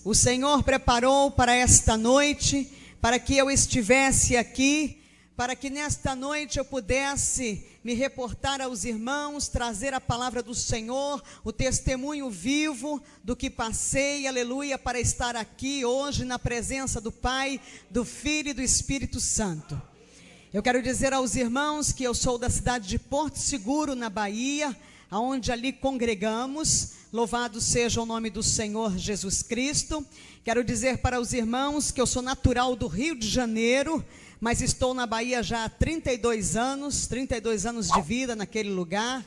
o Senhor preparou para esta noite, para que eu estivesse aqui, para que nesta noite eu pudesse me reportar aos irmãos, trazer a palavra do Senhor, o testemunho vivo do que passei, aleluia, para estar aqui hoje na presença do Pai, do Filho e do Espírito Santo. Eu quero dizer aos irmãos que eu sou da cidade de Porto Seguro, na Bahia, aonde ali congregamos. Louvado seja o nome do Senhor Jesus Cristo. Quero dizer para os irmãos que eu sou natural do Rio de Janeiro, mas estou na Bahia já há 32 anos de vida naquele lugar.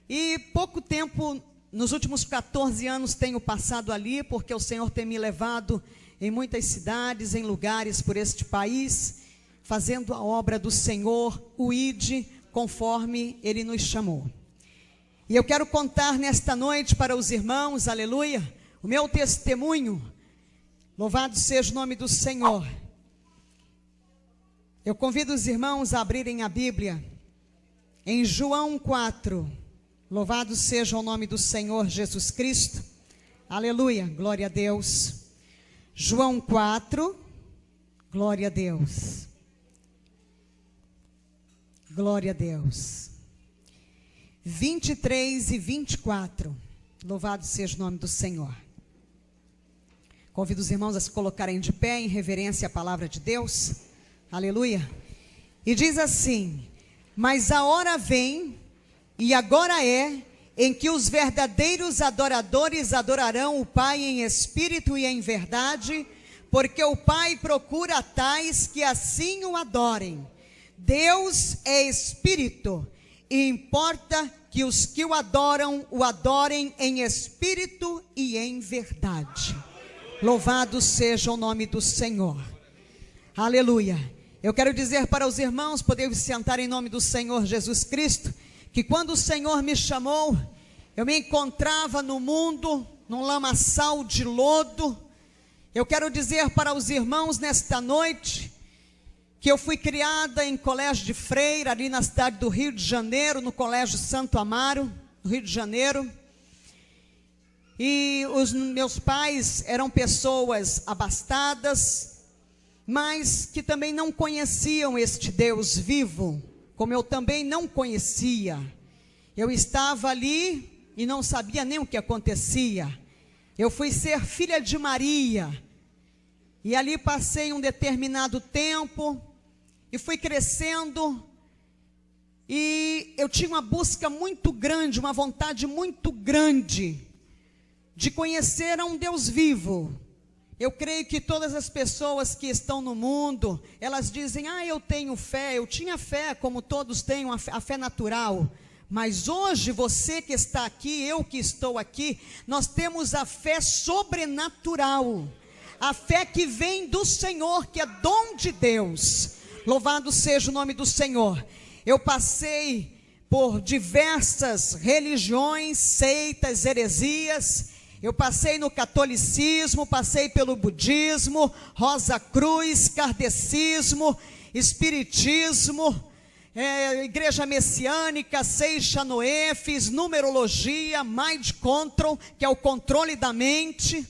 E pouco tempo, nos últimos 14 anos tenho passado ali, porque o Senhor tem me levado em muitas cidades, em lugares por este país, fazendo a obra do Senhor, o ID, conforme Ele nos chamou. E eu quero contar nesta noite para os irmãos, aleluia, o meu testemunho. Louvado seja o nome do Senhor. Eu convido os irmãos a abrirem a Bíblia em João 4. Louvado seja o nome do Senhor Jesus Cristo. Aleluia, glória a Deus. João 4, glória a Deus. Glória a Deus. 23 e 24. Louvado seja o nome do Senhor. Convido os irmãos a se colocarem de pé em reverência à palavra de Deus. Aleluia. E diz assim: mas a hora vem, e agora é, em que os verdadeiros adoradores adorarão o Pai em espírito e em verdade, porque o Pai procura tais que assim o adorem. Deus é espírito, e importa que os que o adorem em espírito e em verdade. Louvado seja o nome do Senhor. Aleluia. Eu quero dizer para os irmãos, poder sentar em nome do Senhor Jesus Cristo, que quando o Senhor me chamou, eu me encontrava no mundo, num lamaçal de lodo. Eu quero dizer para os irmãos nesta noite, que eu fui criada em colégio de freira, ali na cidade do Rio de Janeiro, no colégio Santo Amaro, no Rio de Janeiro. E os meus pais eram pessoas abastadas, mas que também não conheciam este Deus vivo, como eu também não conhecia. Eu estava ali e não sabia nem o que acontecia. Eu fui ser filha de Maria, e ali passei um determinado tempo, e fui crescendo, e eu tinha uma busca muito grande, uma vontade muito grande, de conhecer a um Deus vivo. Eu creio que todas as pessoas que estão no mundo, elas dizem, eu tenho fé, eu tinha fé, como todos têm a fé natural. Mas hoje, você que está aqui, eu que estou aqui, nós temos a fé sobrenatural. A fé que vem do Senhor, que é dom de Deus. Louvado seja o nome do Senhor. Eu passei por diversas religiões, seitas, heresias. Eu passei no catolicismo, passei pelo budismo, Rosa Cruz, kardecismo, espiritismo, igreja messiânica, Seixa Noé, fiz numerologia, mind control, que é o controle da mente.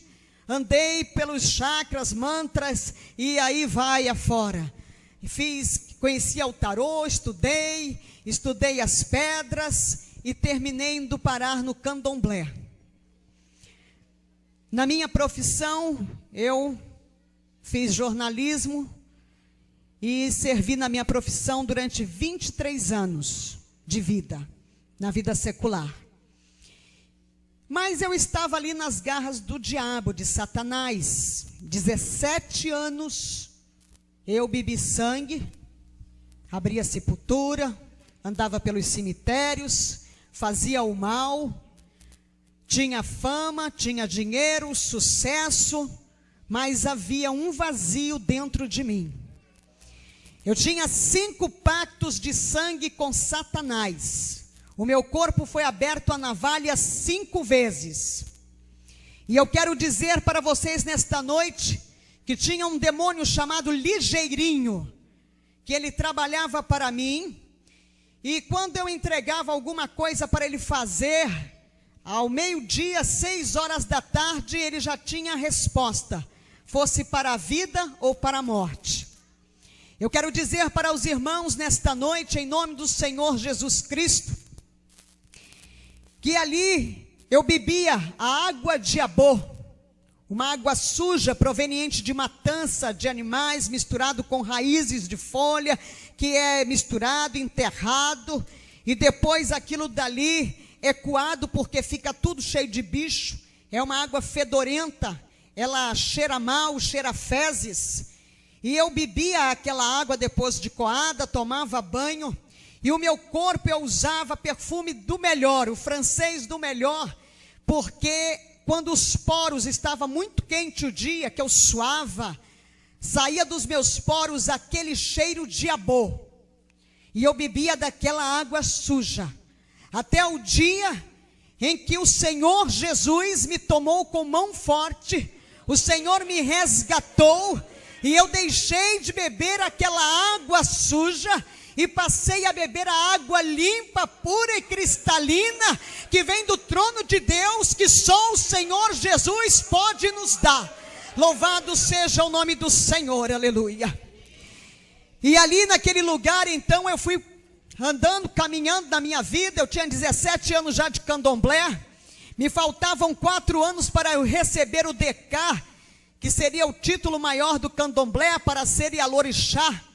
Andei pelos chakras, mantras, e aí vai afora. Conheci o tarô, estudei as pedras, e terminei indo parar no candomblé. Na minha profissão, eu fiz jornalismo e servi na minha profissão durante 23 anos de vida, na vida secular. Mas eu estava ali nas garras do diabo, de Satanás. 17 anos, eu bebi sangue, abria sepultura, andava pelos cemitérios, fazia o mal. Tinha fama, tinha dinheiro, sucesso, mas havia um vazio dentro de mim. Eu tinha 5 pactos de sangue com Satanás. O meu corpo foi aberto à navalha 5 vezes. E eu quero dizer para vocês nesta noite, que tinha um demônio chamado Ligeirinho, que ele trabalhava para mim, e quando eu entregava alguma coisa para ele fazer, ao meio-dia, 6 horas da tarde, ele já tinha a resposta, fosse para a vida ou para a morte. Eu quero dizer para os irmãos nesta noite, em nome do Senhor Jesus Cristo, que ali eu bebia a água de Jabó, uma água suja proveniente de matança de animais, misturado com raízes de folha, que é misturado, enterrado, e depois aquilo dali é coado porque fica tudo cheio de bicho. É uma água fedorenta, ela cheira mal, cheira fezes. E eu bebia aquela água depois de coada, tomava banho, e o meu corpo eu usava perfume do melhor, o francês do melhor, porque quando os poros estavam muito quente o dia, que eu suava, saía dos meus poros aquele cheiro de Jabó, e eu bebia daquela água suja, até o dia em que o Senhor Jesus me tomou com mão forte, o Senhor me resgatou, e eu deixei de beber aquela água suja, e passei a beber a água limpa, pura e cristalina, que vem do trono de Deus, que só o Senhor Jesus pode nos dar. Louvado seja o nome do Senhor, aleluia. E ali naquele lugar, então, eu fui andando, caminhando na minha vida. Eu tinha 17 anos já de candomblé, me faltavam 4 anos para eu receber o DK, que seria o título maior do candomblé, para ser Ialorixá.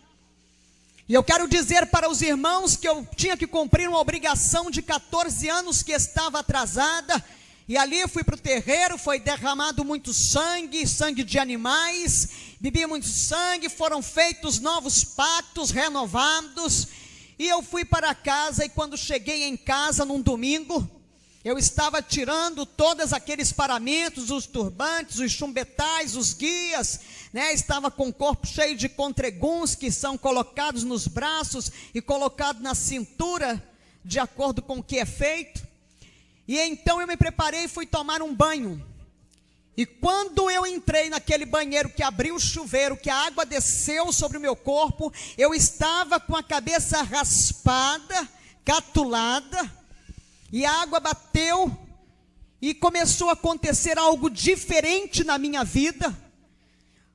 E eu quero dizer para os irmãos que eu tinha que cumprir uma obrigação de 14 anos que estava atrasada. E ali eu fui para o terreiro, foi derramado muito sangue, sangue de animais, bebi muito sangue, foram feitos novos pactos, renovados. E eu fui para casa, e quando cheguei em casa num domingo, eu estava tirando todos aqueles paramentos, os turbantes, os chumbetais, os guias, né? Estava com o corpo cheio de contreguns que são colocados nos braços e colocados na cintura, de acordo com o que é feito. E então eu me preparei e fui tomar um banho. E quando eu entrei naquele banheiro, que abriu o chuveiro, que a água desceu sobre o meu corpo, eu estava com a cabeça raspada, catulada, e a água bateu, e começou a acontecer algo diferente na minha vida.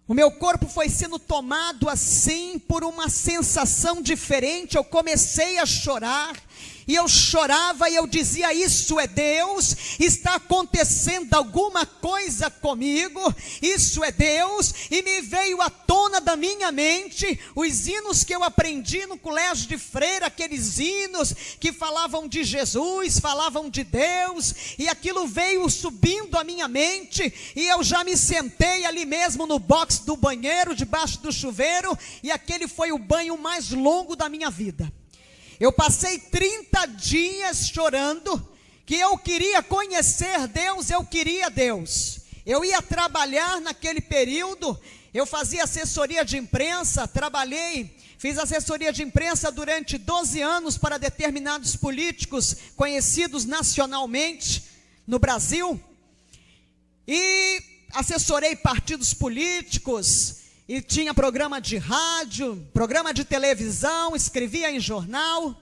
O meu corpo foi sendo tomado assim, por uma sensação diferente. Eu comecei a chorar, e eu chorava, e eu dizia: isso é Deus, está acontecendo alguma coisa comigo, isso é Deus. E me veio à tona da minha mente os hinos que eu aprendi no colégio de freira, aqueles hinos que falavam de Jesus, falavam de Deus, e aquilo veio subindo à minha mente, e eu já me sentei ali mesmo no box do banheiro, debaixo do chuveiro, e aquele foi o banho mais longo da minha vida. Eu passei 30 dias chorando, que eu queria conhecer Deus, eu queria Deus. Eu ia trabalhar naquele período, eu fazia assessoria de imprensa, fiz assessoria de imprensa durante 12 anos para determinados políticos conhecidos nacionalmente no Brasil. E assessorei partidos políticos, e tinha programa de rádio, programa de televisão, escrevia em jornal.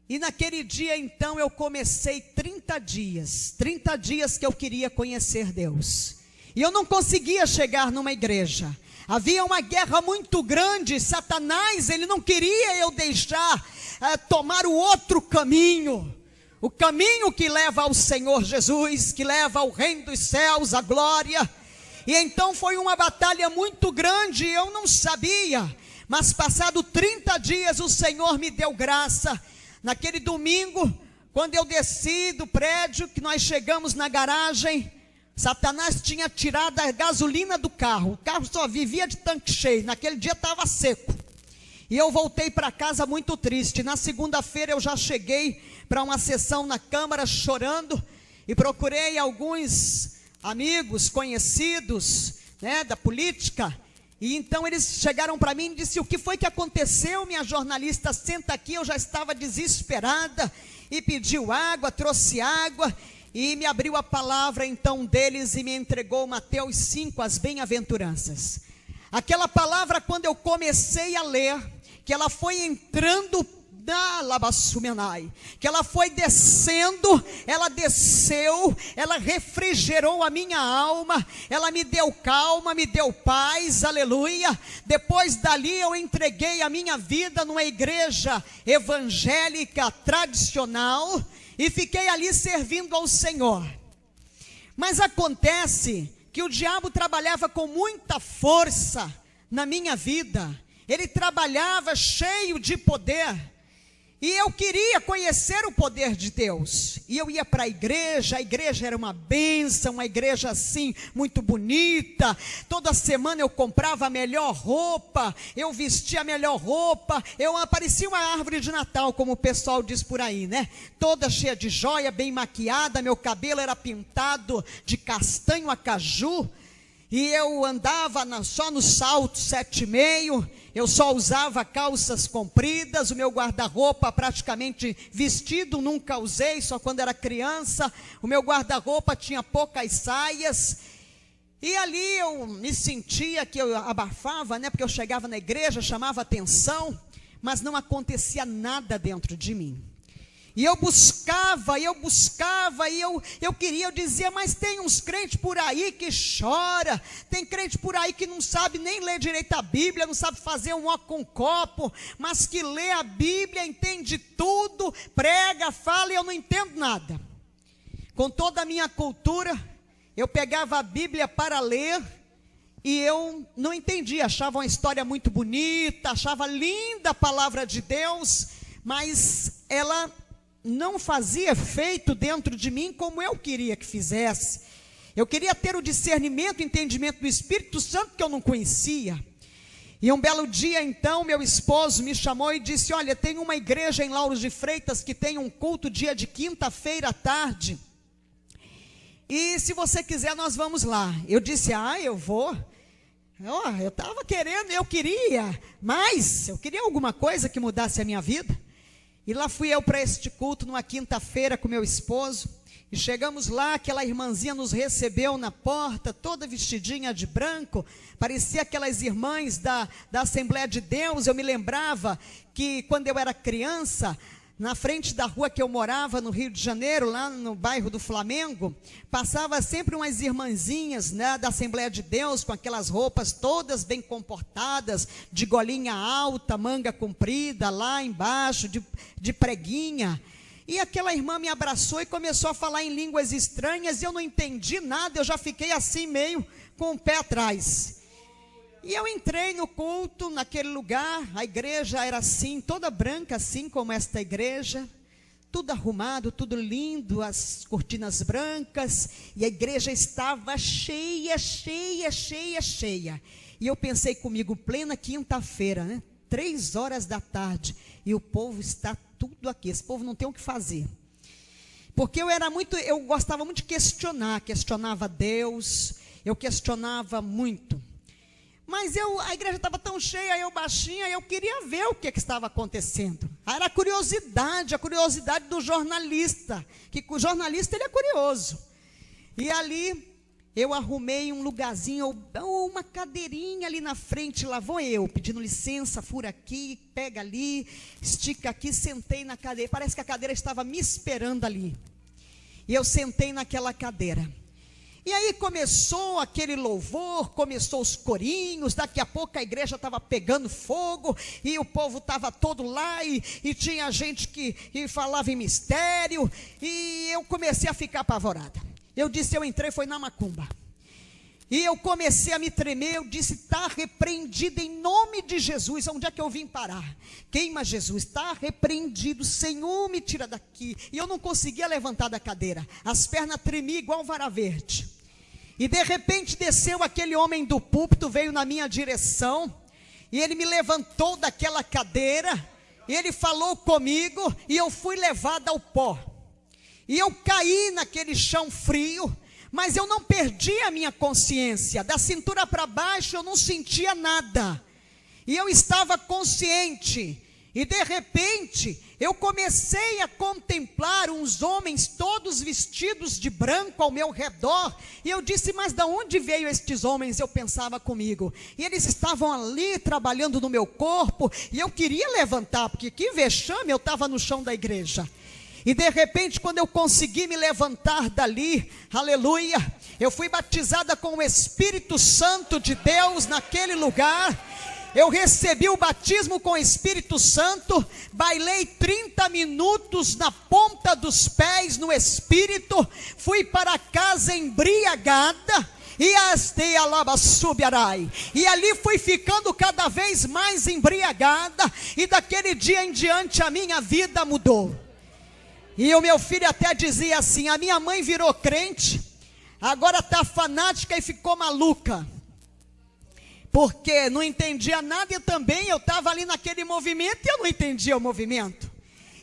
E naquele dia então eu comecei 30 dias que eu queria conhecer Deus. E eu não conseguia chegar numa igreja. Havia uma guerra muito grande. Satanás, ele não queria eu deixar tomar o outro caminho. O caminho que leva ao Senhor Jesus, que leva ao reino dos céus, à glória. E então foi uma batalha muito grande, eu não sabia, mas passado 30 dias o Senhor me deu graça. Naquele domingo, quando eu desci do prédio, que nós chegamos na garagem, Satanás tinha tirado a gasolina do carro, o carro só vivia de tanque cheio, naquele dia estava seco. E eu voltei para casa muito triste. Na segunda-feira eu já cheguei para uma sessão na Câmara chorando, e procurei alguns amigos, conhecidos, né, da política, e então eles chegaram para mim e disseram: o que foi que aconteceu, minha jornalista? Senta aqui. Eu já estava desesperada, e pediu água, trouxe água, e me abriu a palavra então deles, e me entregou Mateus 5, as bem-aventuranças. Aquela palavra, quando eu comecei a ler, que ela foi entrando que ela foi descendo, ela desceu, ela refrigerou a minha alma, ela me deu calma, me deu paz, aleluia. Depois dali eu entreguei a minha vida numa igreja evangélica tradicional e fiquei ali servindo ao Senhor. Mas acontece que o diabo trabalhava com muita força na minha vida, ele trabalhava cheio de poder. E eu queria conhecer o poder de Deus, e eu ia para a igreja era uma bênção, uma igreja assim, muito bonita. Toda semana eu comprava a melhor roupa, eu vestia a melhor roupa, eu parecia uma árvore de Natal, como o pessoal diz por aí, né? Toda cheia de joia, bem maquiada, meu cabelo era pintado de castanho a caju, e eu andava só no salto 7,5, eu só usava calças compridas, o meu guarda-roupa praticamente vestido, nunca usei, só quando era criança. O meu guarda-roupa tinha poucas saias, e ali eu me sentia que eu abafava, né? Porque eu chegava na igreja, chamava atenção, mas não acontecia nada dentro de mim. E eu buscava, e eu queria, eu dizia, mas tem uns crentes por aí que chora, tem crente por aí que não sabe nem ler direito a Bíblia, não sabe fazer um ó com um copo, mas que lê a Bíblia, entende tudo, prega, fala, e eu não entendo nada. Com toda a minha cultura, eu pegava a Bíblia para ler, e eu não entendia, achava uma história muito bonita, achava linda a palavra de Deus, mas ela não fazia efeito dentro de mim como eu queria que fizesse. Eu queria ter o discernimento, o entendimento do Espírito Santo que eu não conhecia. E um belo dia então, meu esposo me chamou e disse, olha, tem uma igreja em Lauros de Freitas que tem um culto dia de quinta-feira à tarde, e se você quiser nós vamos lá. Eu disse, eu vou. Eu estava querendo, eu queria alguma coisa que mudasse a minha vida. E lá fui eu para este culto, numa quinta-feira com meu esposo, e chegamos lá, aquela irmãzinha nos recebeu na porta, toda vestidinha de branco, parecia aquelas irmãs da Assembleia de Deus. Eu me lembrava que quando eu era criança, na frente da rua que eu morava, no Rio de Janeiro, lá no bairro do Flamengo, passava sempre umas irmãzinhas, né, da Assembleia de Deus, com aquelas roupas todas bem comportadas, de golinha alta, manga comprida, lá embaixo, de preguinha. E aquela irmã me abraçou e começou a falar em línguas estranhas, e eu não entendi nada, eu já fiquei assim meio com o pé atrás. E eu entrei no culto, naquele lugar, a igreja era assim, toda branca, assim como esta igreja, tudo arrumado, tudo lindo, as cortinas brancas, e a igreja estava cheia. E eu pensei comigo, plena quinta-feira, né? 3 horas da tarde, e o povo está tudo aqui, esse povo não tem o que fazer. Porque eu gostava muito de questionava Deus, eu questionava muito. Mas a igreja estava tão cheia, eu baixinha, eu queria ver o que estava acontecendo. Era a curiosidade do jornalista, que o jornalista ele é curioso. E ali eu arrumei um lugarzinho, uma cadeirinha ali na frente, lá vou eu, pedindo licença, fura aqui, pega ali, estica aqui, sentei na cadeira, parece que a cadeira estava me esperando ali. E eu sentei naquela cadeira. E aí começou aquele louvor, começou os corinhos, daqui a pouco a igreja estava pegando fogo, e o povo estava todo lá, e tinha gente que falava em mistério, e eu comecei a ficar apavorada. Eu entrei, foi na macumba. E eu comecei a me tremer, eu disse, está repreendido em nome de Jesus. Onde é que eu vim parar? Queima Jesus, está repreendido, Senhor, me tira daqui. E eu não conseguia levantar da cadeira, as pernas tremiam igual vara verde. E de repente desceu aquele homem do púlpito, veio na minha direção, e ele me levantou daquela cadeira, e ele falou comigo, e eu fui levado ao pó. E eu caí naquele chão frio, mas eu não perdi a minha consciência, da cintura para baixo eu não sentia nada, e eu estava consciente, e de repente, eu comecei a contemplar uns homens todos vestidos de branco ao meu redor, e eu disse, mas de onde veio estes homens? Eu pensava comigo, e eles estavam ali trabalhando no meu corpo, e eu queria levantar, porque que vexame, eu estava no chão da igreja. E de repente, quando eu consegui me levantar dali, aleluia, eu fui batizada com o Espírito Santo de Deus naquele lugar. Eu recebi o batismo com o Espírito Santo, bailei 30 minutos na ponta dos pés no Espírito, fui para casa embriagada, e ali fui ficando cada vez mais embriagada, e daquele dia em diante a minha vida mudou. E o meu filho até dizia assim, a minha mãe virou crente, agora está fanática e ficou maluca, porque não entendia nada, e também eu estava ali naquele movimento, e eu não entendia o movimento.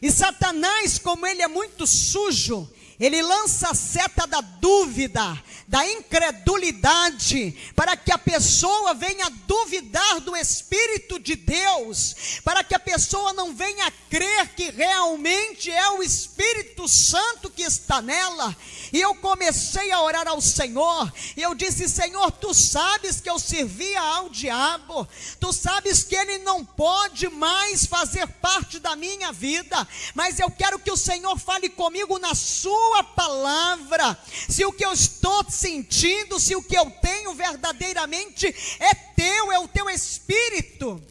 E Satanás, como ele é muito sujo, ele lança a seta da dúvida, da incredulidade, para que a pessoa venha duvidar do Espírito de Deus, para que a pessoa não venha crer que realmente é o Espírito Santo que está nela. E eu comecei a orar ao Senhor, e eu disse, Senhor, tu sabes que eu servia ao diabo, tu sabes que ele não pode mais fazer parte da minha vida, mas eu quero que o Senhor fale comigo na sua palavra, se o que eu estou sentindo, se o que eu tenho verdadeiramente é teu, é o teu Espírito.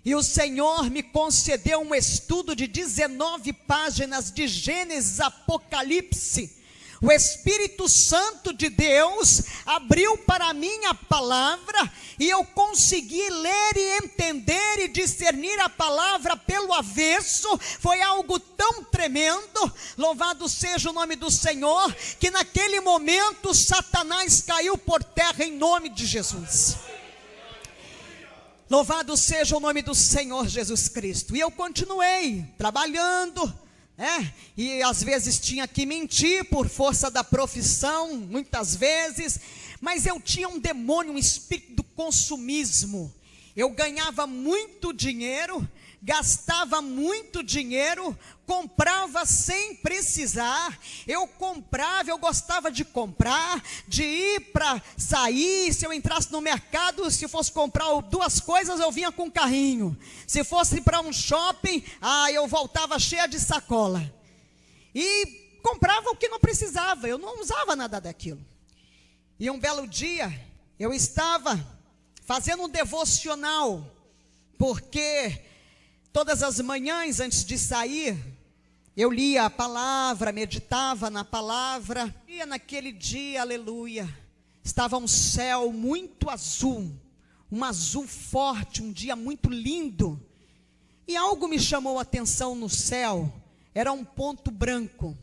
E o Senhor me concedeu um estudo de 19 páginas de Gênesis, Apocalipse. O Espírito Santo de Deus abriu para mim a palavra, e eu consegui ler e entender e discernir a palavra pelo avesso. Foi algo tão tremendo, louvado seja o nome do Senhor, que naquele momento Satanás caiu por terra em nome de Jesus. Louvado seja o nome do Senhor Jesus Cristo. E eu continuei trabalhando, e às vezes tinha que mentir por força da profissão, muitas vezes, mas eu tinha um demônio, um espírito do consumismo. Eu ganhava muito dinheiro, gastava muito dinheiro, comprava sem precisar. Eu comprava, eu gostava de comprar, de ir para sair. Se eu entrasse no mercado, se fosse comprar 2 coisas, eu vinha com um carrinho. Se fosse para um shopping, eu voltava cheia de sacola. E comprava o que não precisava, eu não usava nada daquilo. E um belo dia, eu estava fazendo um devocional, porque todas as manhãs antes de sair, eu lia a palavra, meditava na palavra. E naquele dia, aleluia, estava um céu muito azul, um azul forte, um dia muito lindo. E algo me chamou a atenção no céu, era um ponto branco.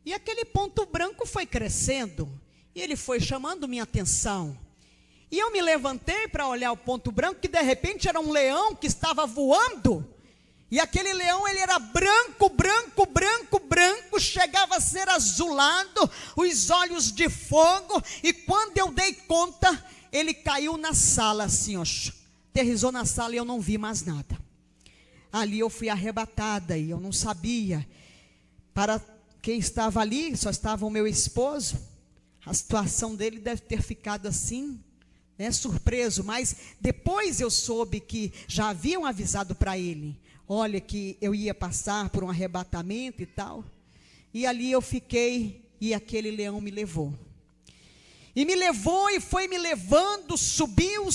E aquele ponto branco foi crescendo, e ele foi chamando minha atenção. E eu me levantei para olhar o ponto branco, que de repente era um leão que estava voando. E aquele leão, ele era branco, branco, branco, branco, chegava a ser azulado, os olhos de fogo. E quando eu dei conta, ele caiu na sala assim, aterrissou na sala, e eu não vi mais nada. Ali eu fui arrebatada, e eu não sabia para quem estava ali, só estava o meu esposo. A situação dele deve ter ficado assim, surpreso, mas depois eu soube que já haviam avisado para ele, olha, que eu ia passar por um arrebatamento e tal. E ali eu fiquei, e aquele leão me levou. E me levou, e foi me levando, subiu,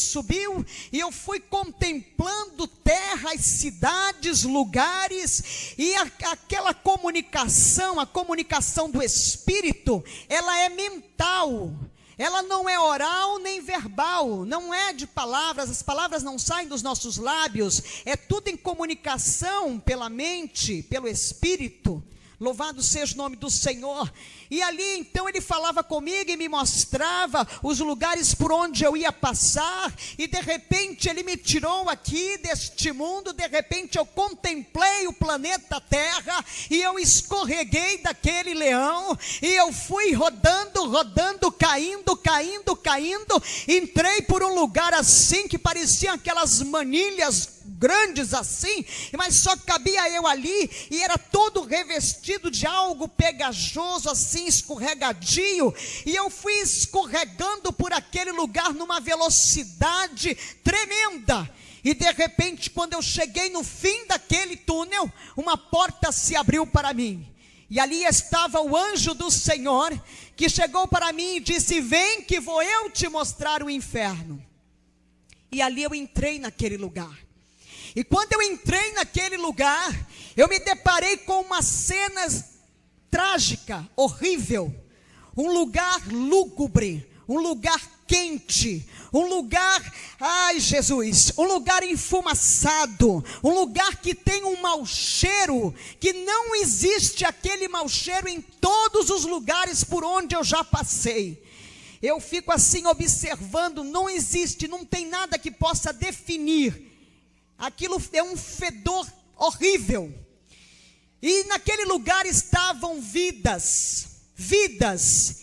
e eu fui contemplando terras, cidades, lugares, e aquela comunicação, a comunicação do Espírito, ela é mental. Ela não é oral nem verbal, não é de palavras, as palavras não saem dos nossos lábios, é tudo em comunicação pela mente, pelo Espírito. Louvado seja o nome do Senhor. E ali então ele falava comigo e me mostrava os lugares por onde eu ia passar. E de repente ele me tirou aqui deste mundo. De repente eu contemplei o planeta Terra, e eu escorreguei daquele leão, e eu fui rodando, caindo. Entrei por um lugar assim que pareciam aquelas manilhas grandes assim, mas só cabia eu ali, e era todo revestido de algo pegajoso, assim, escorregadio, e eu fui escorregando por aquele lugar numa velocidade tremenda. E de repente, quando eu cheguei no fim daquele túnel, uma porta se abriu para mim. E ali estava o anjo do Senhor, que chegou para mim e disse: vem que vou eu te mostrar o inferno. E ali eu entrei naquele lugar. E quando eu entrei naquele lugar, eu me deparei com uma cena trágica, horrível. Um lugar lúgubre, um lugar quente, um lugar, ai Jesus, um lugar enfumaçado, um lugar que tem um mau cheiro, que não existe aquele mau cheiro em todos os lugares por onde eu já passei. Eu fico assim observando, não existe, não tem nada que possa definir. Aquilo é um fedor horrível. E naquele lugar estavam vidas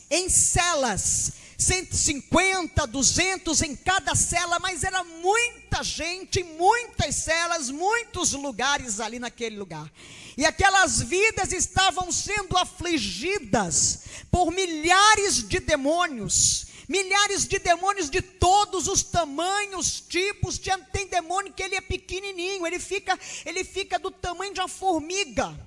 em celas, 150, 200 em cada cela, mas era muita gente, muitas celas, muitos lugares ali naquele lugar. E aquelas vidas estavam sendo afligidas por milhares de demônios de todos os tamanhos, tipos. Tem demônio que ele é pequenininho, ele fica do tamanho de uma formiga.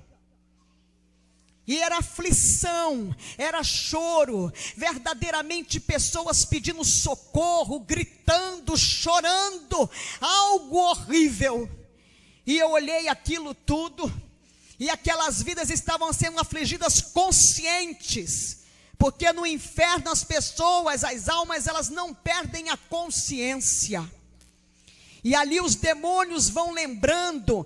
E era aflição, era choro, verdadeiramente pessoas pedindo socorro, gritando, chorando, algo horrível. E eu olhei aquilo tudo, e aquelas vidas estavam sendo afligidas conscientes, porque no inferno as pessoas, as almas, elas não perdem a consciência. E ali os demônios vão lembrando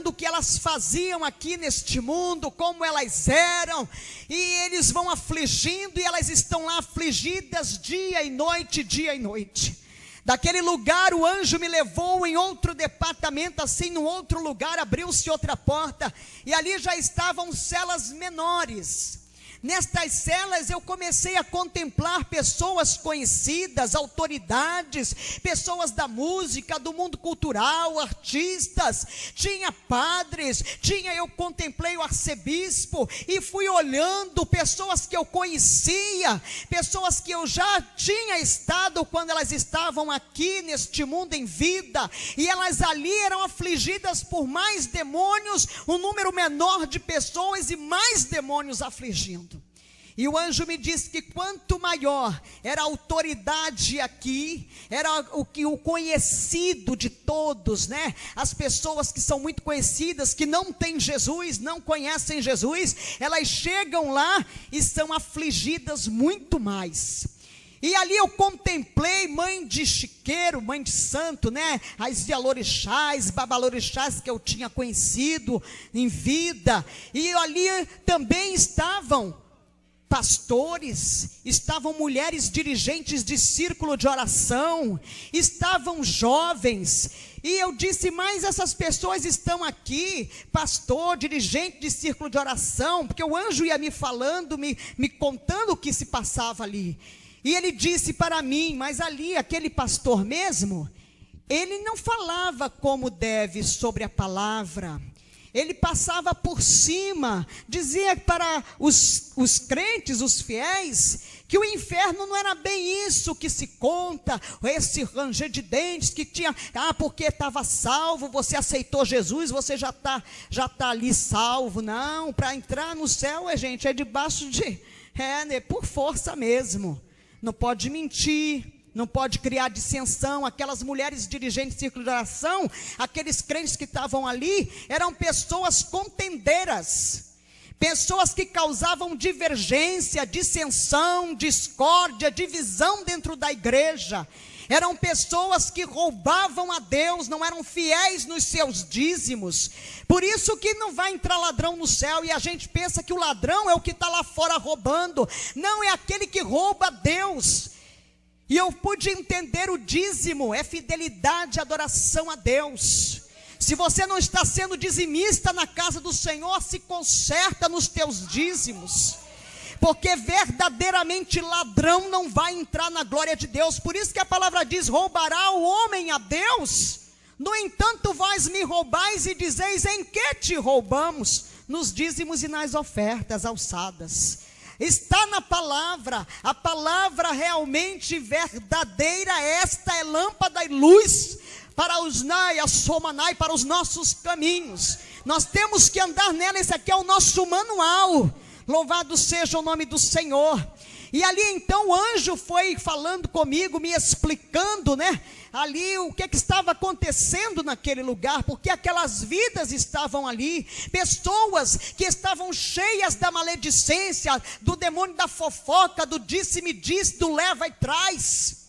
o que elas faziam aqui neste mundo, como elas eram, e eles vão afligindo, e elas estão lá afligidas dia e noite. Daquele lugar o anjo me levou em outro departamento, assim, num outro lugar, abriu-se outra porta, e ali já estavam celas menores. Nestas celas eu comecei a contemplar pessoas conhecidas, autoridades, pessoas da música, do mundo cultural, artistas, tinha padres, eu contemplei o arcebispo, e fui olhando pessoas que eu conhecia, pessoas que eu já tinha estado quando elas estavam aqui neste mundo em vida, e elas ali eram afligidas por mais demônios, um número menor de pessoas e mais demônios afligindo. E o anjo me disse que quanto maior era a autoridade aqui, era o conhecido de todos, né? As pessoas que são muito conhecidas, que não têm Jesus, não conhecem Jesus, elas chegam lá e são afligidas muito mais. E ali eu contemplei mãe de chiqueiro, mãe de santo, né? As Yalorixás, babalorixás que eu tinha conhecido em vida. E ali também estavam pastores, estavam mulheres dirigentes de círculo de oração, estavam jovens, e eu disse: mas essas pessoas estão aqui, pastor, dirigente de círculo de oração, porque o anjo ia me falando, me contando o que se passava ali, e ele disse para mim: mas ali, aquele pastor mesmo, ele não falava como deve sobre a palavra, ele passava por cima, dizia para os crentes, os fiéis, que o inferno não era bem isso que se conta, esse ranger de dentes que tinha, porque estava salvo, você aceitou Jesus, você já tá ali salvo. Não, para entrar no céu, gente, é debaixo de, por força mesmo, não pode mentir, não pode criar dissensão. Aquelas mulheres dirigentes de círculo de oração, aqueles crentes que estavam ali, eram pessoas contendeiras, pessoas que causavam divergência, dissensão, discórdia, divisão dentro da igreja. Eram pessoas que roubavam a Deus, não eram fiéis nos seus dízimos. Por isso que não vai entrar ladrão no céu, e a gente pensa que o ladrão é o que está lá fora roubando. Não, é aquele que rouba a Deus. E eu pude entender: o dízimo é fidelidade, adoração a Deus. Se você não está sendo dizimista na casa do Senhor, se conserta nos teus dízimos, porque verdadeiramente ladrão não vai entrar na glória de Deus. Por isso que a palavra diz: roubará o homem a Deus? No entanto, vós me roubais e dizeis: em que te roubamos? Nos dízimos e nas ofertas alçadas. Está na palavra, a palavra realmente verdadeira. Esta é lâmpada e luz para os para os nossos caminhos. Nós temos que andar nela. Esse aqui é o nosso manual. Louvado seja o nome do Senhor. E ali então o anjo foi falando comigo, me explicando, ali o que estava acontecendo naquele lugar, porque aquelas vidas estavam ali, pessoas que estavam cheias da maledicência, do demônio da fofoca, do disse-me disse, do leva e traz.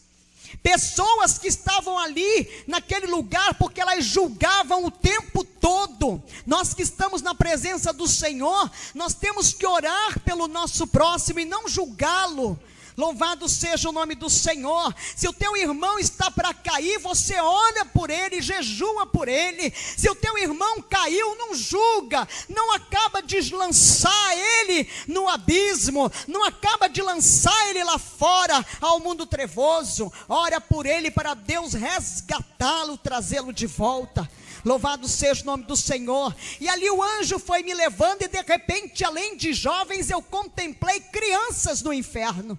Pessoas que estavam ali naquele lugar porque elas julgavam o tempo todo. Nós que estamos na presença do Senhor, nós temos que orar pelo nosso próximo e não julgá-lo. Louvado seja o nome do Senhor. Se o teu irmão está para cair, você ora por ele, jejua por ele. Se o teu irmão caiu, não julga, não acaba de lançar ele no abismo, não acaba de lançar ele lá fora ao mundo trevoso. Ora por ele para Deus resgatá-lo, trazê-lo de volta. Louvado seja o nome do Senhor. E ali o anjo foi me levando e de repente, além de jovens, eu contemplei crianças no inferno.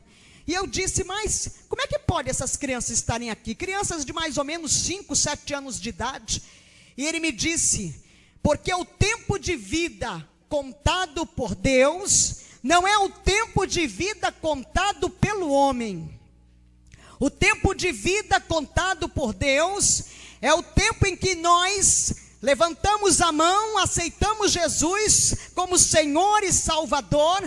E eu disse: mas como é que pode essas crianças estarem aqui? Crianças de mais ou menos 5, 7 anos de idade. E ele me disse: porque o tempo de vida contado por Deus não é o tempo de vida contado pelo homem. O tempo de vida contado por Deus é o tempo em que nós levantamos a mão, aceitamos Jesus como Senhor e Salvador.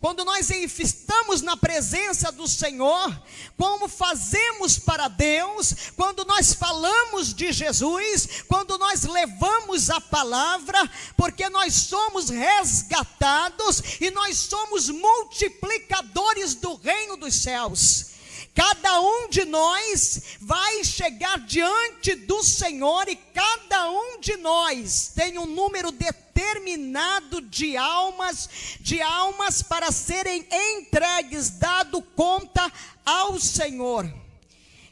Quando nós estamos na presença do Senhor, como fazemos para Deus, quando nós falamos de Jesus, quando nós levamos a palavra, porque nós somos resgatados e nós somos multiplicadores do reino dos céus. Cada um de nós vai chegar diante do Senhor e cada um de nós tem um número determinado de almas para serem entregues, dado conta ao Senhor.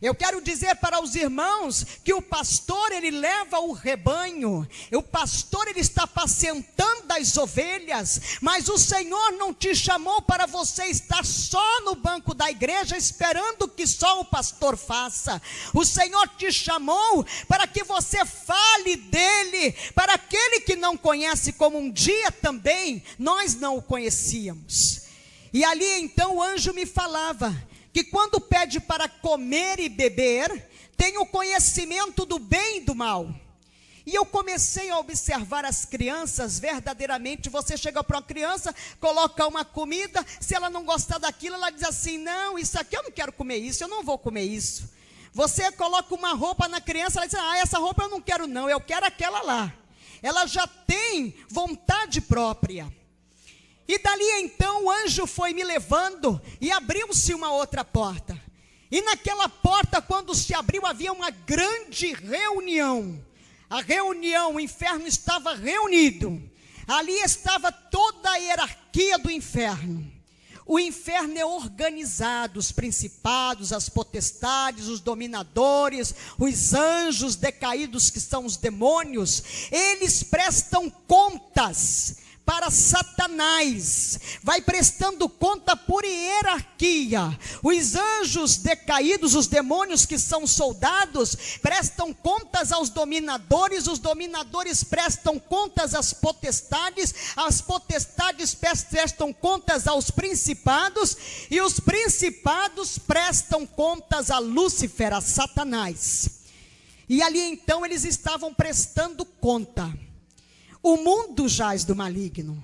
Eu quero dizer para os irmãos que o pastor, ele leva o rebanho, o pastor, ele está apacentando as ovelhas, mas o Senhor não te chamou para você estar só no banco da igreja esperando que só o pastor faça. O Senhor te chamou para que você fale dele, para aquele que não conhece, como um dia também nós não o conhecíamos. E ali então o anjo me falava que quando pede para comer e beber, tem o conhecimento do bem e do mal. E eu comecei a observar as crianças, verdadeiramente. Você chega para uma criança, coloca uma comida, se ela não gostar daquilo, ela diz assim: não, isso aqui eu não quero comer isso, eu não vou comer isso. Você coloca uma roupa na criança, ela diz: ah, essa roupa eu não quero não, eu quero aquela lá. Ela já tem vontade própria. E dali então o anjo foi me levando e abriu-se uma outra porta. E naquela porta, quando se abriu, havia uma grande reunião. A reunião, o inferno estava reunido. Ali estava toda a hierarquia do inferno. O inferno é organizado, os principados, as potestades, os dominadores, os anjos decaídos que são os demônios. Eles prestam contas para Satanás, vai prestando conta por hierarquia. Os anjos decaídos, os demônios que são soldados, prestam contas aos dominadores, os dominadores prestam contas às potestades, as potestades prestam contas aos principados, e os principados prestam contas a Lúcifer, a Satanás. E ali então eles estavam prestando conta. O mundo jaz do maligno,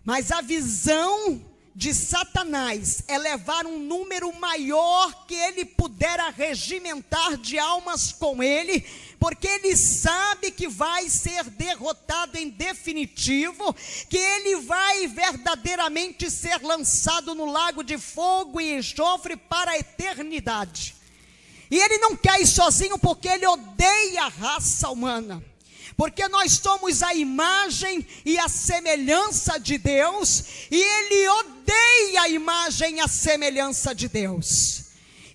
mas a visão de Satanás é levar um número maior que ele puder arregimentar de almas com ele, porque ele sabe que vai ser derrotado em definitivo, que ele vai verdadeiramente ser lançado no lago de fogo e enxofre para a eternidade. E ele não quer ir sozinho, porque ele odeia a raça humana. Porque nós somos a imagem e a semelhança de Deus, e ele odeia a imagem e a semelhança de Deus.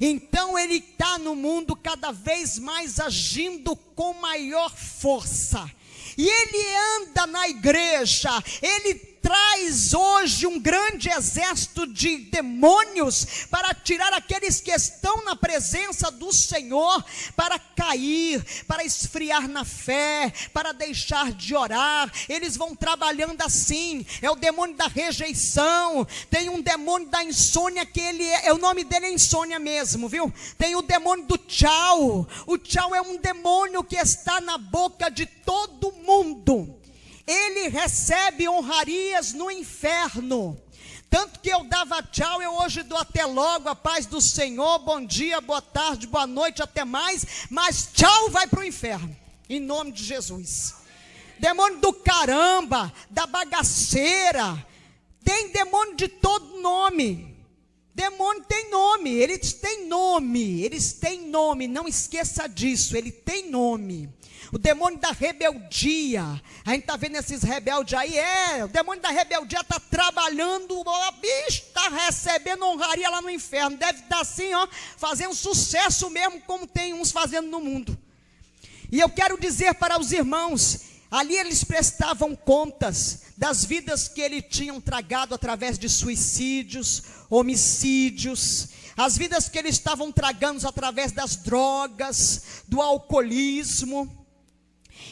Então ele está no mundo cada vez mais agindo com maior força. E ele anda na igreja, ele traz hoje um grande exército de demônios para tirar aqueles que estão na presença do Senhor, para cair, para esfriar na fé, para deixar de orar. Eles vão trabalhando assim. É o demônio da rejeição, tem um demônio da insônia, que ele o nome dele é insônia mesmo, viu? Tem o demônio do tchau. O tchau é um demônio que está na boca de todo mundo. Ele recebe honrarias no inferno. Tanto que eu dava tchau, eu hoje dou até logo, a paz do Senhor, bom dia, boa tarde, boa noite, até mais. Mas tchau vai para o inferno, em nome de Jesus. Demônio do caramba, da bagaceira, tem demônio de todo nome. Demônio tem nome, eles têm nome, não esqueça disso, ele tem nome. O demônio da rebeldia, a gente está vendo esses rebeldes aí, o demônio da rebeldia está trabalhando, o bicho está recebendo honraria lá no inferno, deve estar assim, ó, fazendo sucesso mesmo, como tem uns fazendo no mundo. E eu quero dizer para os irmãos, ali eles prestavam contas das vidas que eles tinham tragado através de suicídios, homicídios, as vidas que eles estavam tragando através das drogas, do alcoolismo.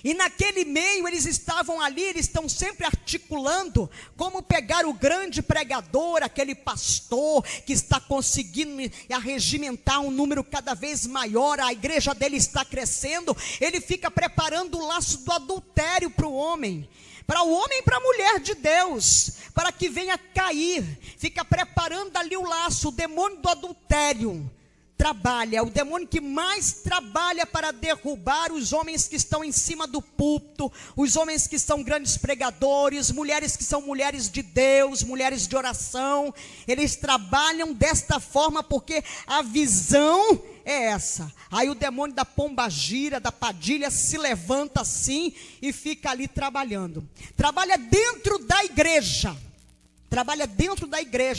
E naquele meio eles estavam ali, eles estão sempre articulando como pegar o grande pregador, aquele pastor que está conseguindo arregimentar um número cada vez maior, a igreja dele está crescendo, ele fica preparando o laço do adultério para o homem e para a mulher de Deus, para que venha cair, fica preparando ali o laço. O demônio do adultério trabalha, o demônio que mais trabalha para derrubar os homens que estão em cima do púlpito, os homens que são grandes pregadores, mulheres que são mulheres de Deus, mulheres de oração. Eles trabalham desta forma porque a visão é essa. Aí o demônio da pombagira, da padilha se levanta assim e fica ali trabalhando. Trabalha dentro da igreja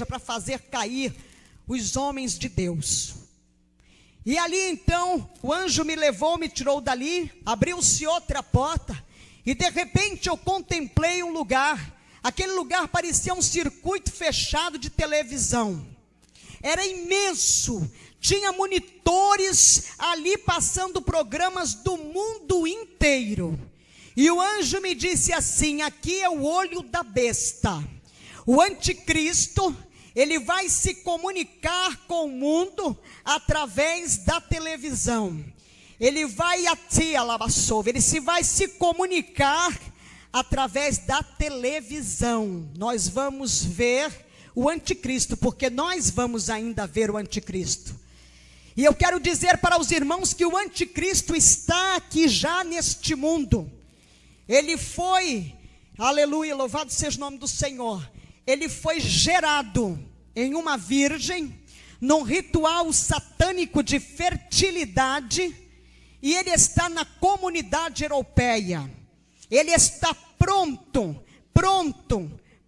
para fazer cair os homens de Deus. E ali então, o anjo me levou, me tirou dali, abriu-se outra porta, e de repente eu contemplei um lugar. Aquele lugar parecia um circuito fechado de televisão, era imenso, tinha monitores ali passando programas do mundo inteiro. E o anjo me disse assim: aqui é o olho da besta, o anticristo. Ele vai se comunicar com o mundo através da televisão. Ele vai vai se comunicar através da televisão. Nós vamos ver o anticristo, porque nós vamos ainda ver o anticristo. E eu quero dizer para os irmãos que o anticristo está aqui já neste mundo. Ele foi, aleluia, louvado seja o nome do Senhor. Ele foi gerado em uma virgem, num ritual satânico de fertilidade, e ele está na comunidade europeia. Ele está pronto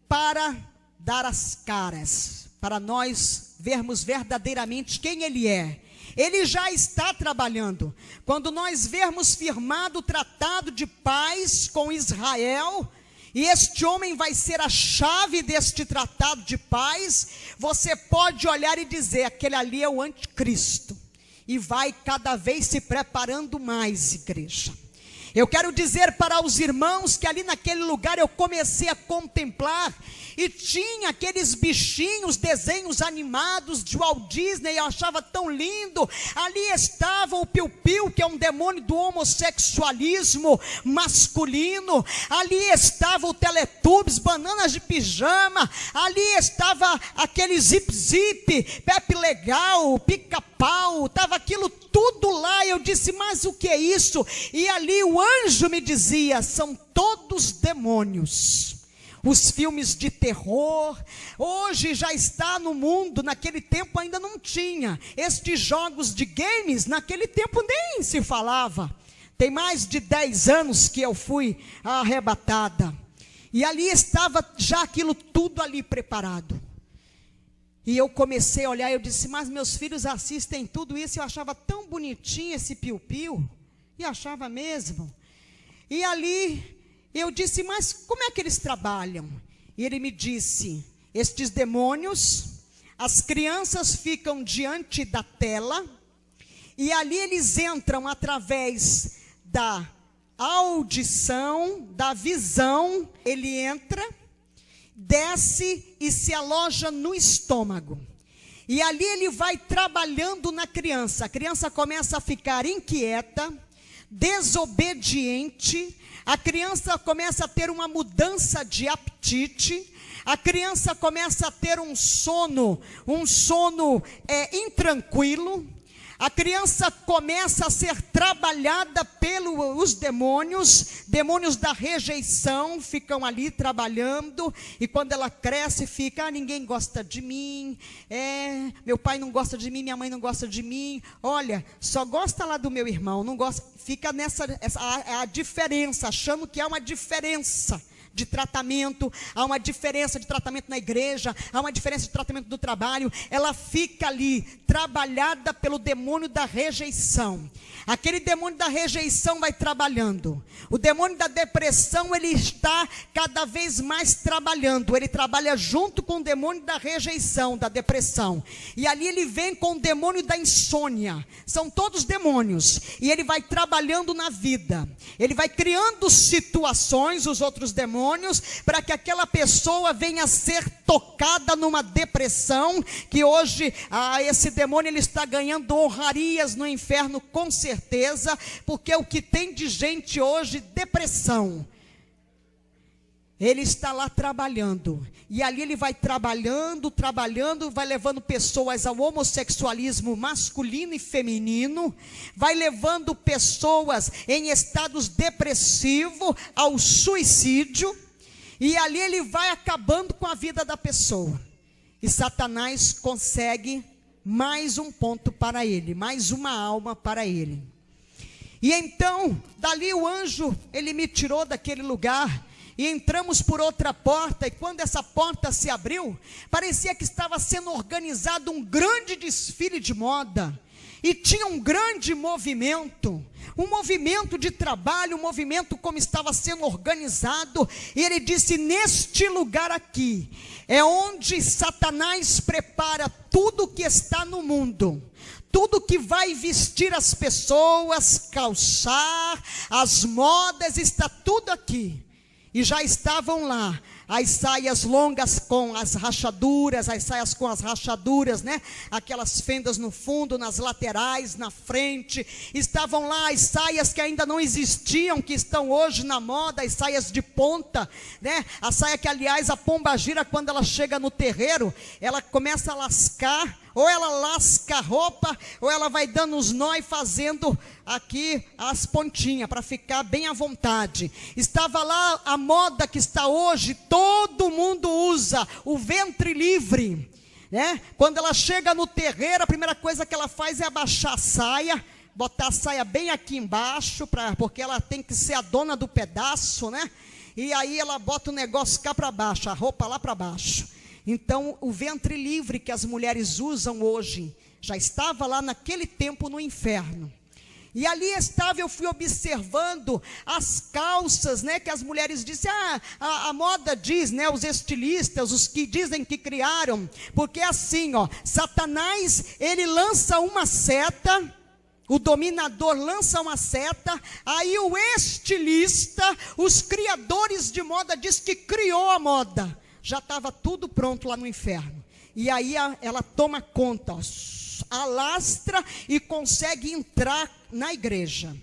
para dar as caras, para nós vermos verdadeiramente quem ele é. Ele já está trabalhando. Quando nós vermos firmado o tratado de paz com Israel, e este homem vai ser a chave deste tratado de paz, você pode olhar e dizer: aquele ali é o anticristo. E vai cada vez se preparando mais, igreja. Eu quero dizer para os irmãos que ali naquele lugar eu comecei a contemplar, e tinha aqueles bichinhos, desenhos animados de Walt Disney, eu achava tão lindo. Ali estava o Piu-Piu, que é um demônio do homossexualismo masculino. Ali estava o Teletubbies, bananas de pijama. Ali estava aquele Zip-Zip, Pepe Legal, Pica-Pau, estava aquilo tudo lá. Eu disse: mas o que é isso? E ali o anjo me dizia: são todos demônios. Os filmes de terror, hoje já está no mundo, naquele tempo ainda não tinha. Estes jogos de games, naquele tempo nem se falava. Tem mais de 10 anos que eu fui arrebatada. E ali estava já aquilo tudo ali preparado. E eu comecei a olhar, eu disse, mas meus filhos assistem tudo isso, eu achava tão bonitinho esse piu-piu, e achava mesmo. E ali, eu disse, mas como é que eles trabalham? E ele me disse, estes demônios, as crianças ficam diante da tela, e ali eles entram através da audição, da visão, ele entra, desce e se aloja no estômago. E ali ele vai trabalhando na criança. A criança começa a ficar inquieta, desobediente. A criança começa a ter uma mudança de apetite. A criança começa a ter um sono intranquilo. A criança começa a ser trabalhada pelos demônios da rejeição, ficam ali trabalhando, e quando ela cresce, fica, ninguém gosta de mim, meu pai não gosta de mim, minha mãe não gosta de mim, olha, só gosta lá do meu irmão, não gosta, fica a diferença, achando que há uma diferença de tratamento, há uma diferença de tratamento na igreja, há uma diferença de tratamento do trabalho. Ela fica ali, trabalhada pelo demônio da rejeição. Aquele demônio da rejeição vai trabalhando. O demônio da depressão, ele está cada vez mais trabalhando. Ele trabalha junto com o demônio da rejeição, da depressão. E ali ele vem com o demônio da insônia. São todos demônios. E ele vai trabalhando na vida. Ele vai criando situações, os outros demônios, para que aquela pessoa venha a ser tocada numa depressão, que hoje esse demônio ele está ganhando honrarias no inferno, com certeza, porque o que tem de gente hoje, depressão, ele está lá trabalhando, e ali ele vai trabalhando, vai levando pessoas ao homossexualismo masculino e feminino, vai levando pessoas em estados depressivos ao suicídio, e ali ele vai acabando com a vida da pessoa, e Satanás consegue mais um ponto para ele, mais uma alma para ele. E então, dali o anjo, ele me tirou daquele lugar, e entramos por outra porta, e quando essa porta se abriu, parecia que estava sendo organizado um grande desfile de moda, e tinha um grande movimento, um movimento de trabalho, um movimento como estava sendo organizado, e ele disse, neste lugar aqui, é onde Satanás prepara tudo que está no mundo, tudo que vai vestir as pessoas, calçar, as modas, está tudo aqui. E já estavam lá as saias longas com as rachaduras, as saias com as rachaduras, né? Aquelas fendas no fundo, nas laterais, na frente. Estavam lá as saias que ainda não existiam, que estão hoje na moda, as saias de ponta, né? A saia que, aliás, a pombagira, quando ela chega no terreiro, ela começa a lascar, ou ela lasca a roupa, ou ela vai dando os nó e fazendo aqui as pontinhas, para ficar bem à vontade. Estava lá a moda que está hoje, todo mundo usa, o ventre livre, né? Quando ela chega no terreiro, a primeira coisa que ela faz é abaixar a saia, botar a saia bem aqui embaixo, porque ela tem que ser a dona do pedaço, né? E aí ela bota o negócio cá para baixo, a roupa lá para baixo. Então, o ventre livre que as mulheres usam hoje, já estava lá naquele tempo no inferno. E ali estava, eu fui observando as calças, né, que as mulheres dizem, a moda diz, né, os estilistas, os que dizem que criaram, porque é assim, ó, Satanás, ele lança uma seta, o dominador lança uma seta, aí o estilista, os criadores de moda, diz que criou a moda. Já estava tudo pronto lá no inferno. E aí ela toma conta, ó, alastra e consegue entrar na igreja.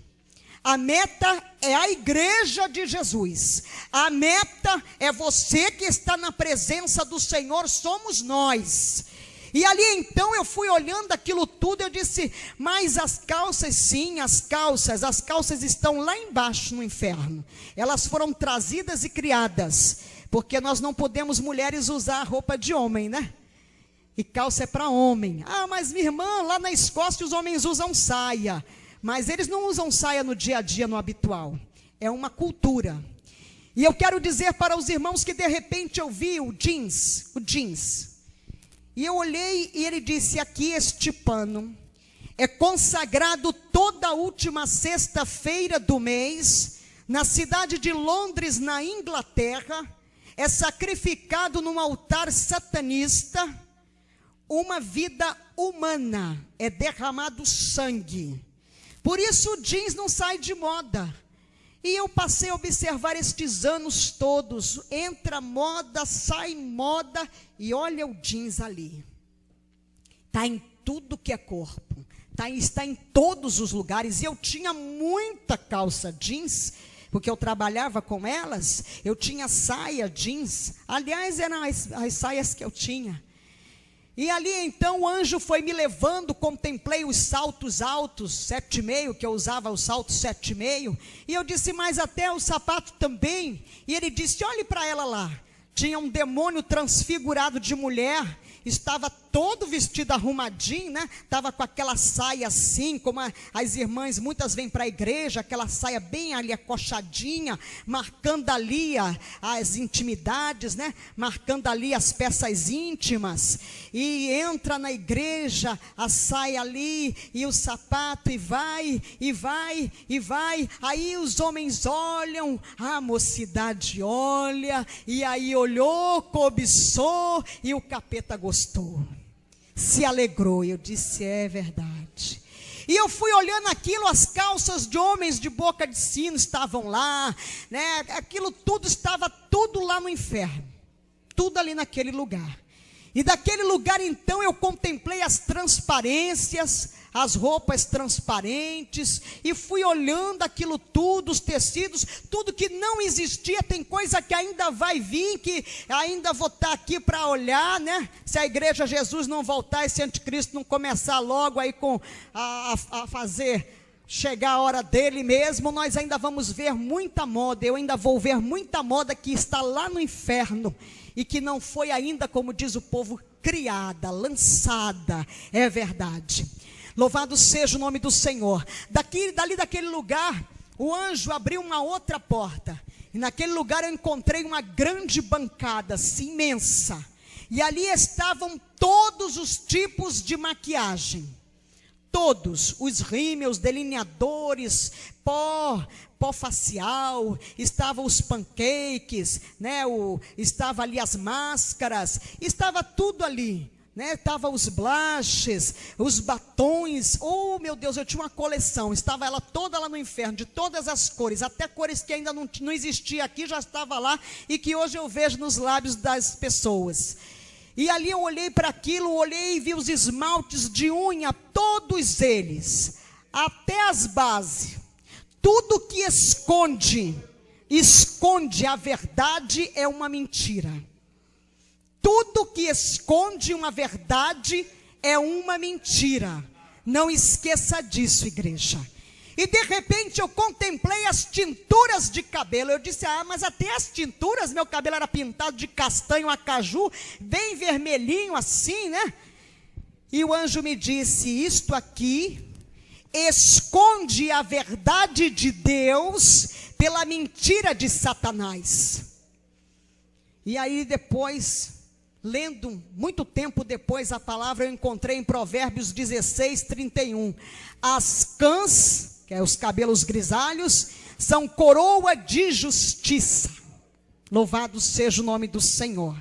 A meta é a igreja de Jesus. A meta é você que está na presença do Senhor, somos nós. E ali então eu fui olhando aquilo tudo, eu disse, mas as calças, sim, as calças estão lá embaixo no inferno. Elas foram trazidas e criadas, porque nós não podemos, mulheres, usar roupa de homem, né? E calça é para homem. Mas minha irmã, lá na Escócia os homens usam saia. Mas eles não usam saia no dia a dia, no habitual. É uma cultura. E eu quero dizer para os irmãos que de repente eu vi o jeans. E eu olhei e ele disse: aqui este pano é consagrado toda a última sexta-feira do mês, na cidade de Londres, na Inglaterra, é sacrificado num altar satanista, uma vida humana, é derramado sangue. Por isso o jeans não sai de moda. E eu passei a observar estes anos todos, entra moda, sai moda, e olha o jeans ali. Está em tudo que é corpo, está em todos os lugares. E eu tinha muita calça jeans, porque eu trabalhava com elas. Eu tinha saia jeans, aliás eram as saias que eu tinha. E ali então o anjo foi me levando, contemplei os saltos altos, 7,5, que eu usava os saltos 7,5, e eu disse: mas até o sapato também. E ele disse: olhe para ela lá. Tinha um demônio transfigurado de mulher, estava todo vestido arrumadinho, né? Estava com aquela saia assim, como as irmãs muitas vêm para a igreja, aquela saia bem ali acochadinha, marcando ali as intimidades, né? Marcando ali as peças íntimas. E entra na igreja, a saia ali, e o sapato, e vai, e vai, e vai. Aí os homens olham, a mocidade olha, e aí olhou, cobiçou, e o capeta gostou, se alegrou. E eu disse: é verdade. E eu fui olhando aquilo, as calças de homens de boca de sino estavam lá, né? Aquilo tudo estava tudo lá no inferno, tudo ali naquele lugar. E daquele lugar então eu contemplei as transparências, as roupas transparentes, e fui olhando aquilo tudo, os tecidos, tudo que não existia. Tem coisa que ainda vai vir, que ainda vou estar aqui para olhar, né? Se a igreja Jesus não voltar, esse anticristo não começar logo aí a fazer chegar a hora dele mesmo, nós ainda vamos ver muita moda. Eu ainda vou ver muita moda que está lá no inferno, e que não foi ainda, como diz o povo, criada, lançada. É verdade. Louvado seja o nome do Senhor. Dali daquele lugar, o anjo abriu uma outra porta, e naquele lugar eu encontrei uma grande bancada, assim, imensa, e ali estavam todos os tipos de maquiagem, todos, os rímels, delineadores, pó facial, estavam os pancakes, né? Estava ali as máscaras, estava tudo ali, né? Estava os blushes, os batons. Oh meu Deus, eu tinha uma coleção, estava ela toda lá no inferno, de todas as cores, até cores que ainda não existia aqui, já estava lá, e que hoje eu vejo nos lábios das pessoas. E ali eu olhei para aquilo, olhei e vi os esmaltes de unha, todos eles, até as bases. Tudo que esconde a verdade é uma mentira. Tudo que esconde uma verdade é uma mentira. Não esqueça disso, igreja. E de repente eu contemplei as tinturas de cabelo. Eu disse: mas até as tinturas, meu cabelo era pintado de castanho a caju, bem vermelhinho assim, né? E o anjo me disse: isto aqui esconde a verdade de Deus pela mentira de Satanás. E aí depois, lendo muito tempo depois a palavra, eu encontrei em Provérbios 16:31. As cãs, que é os cabelos grisalhos, são coroa de justiça. Louvado seja o nome do Senhor.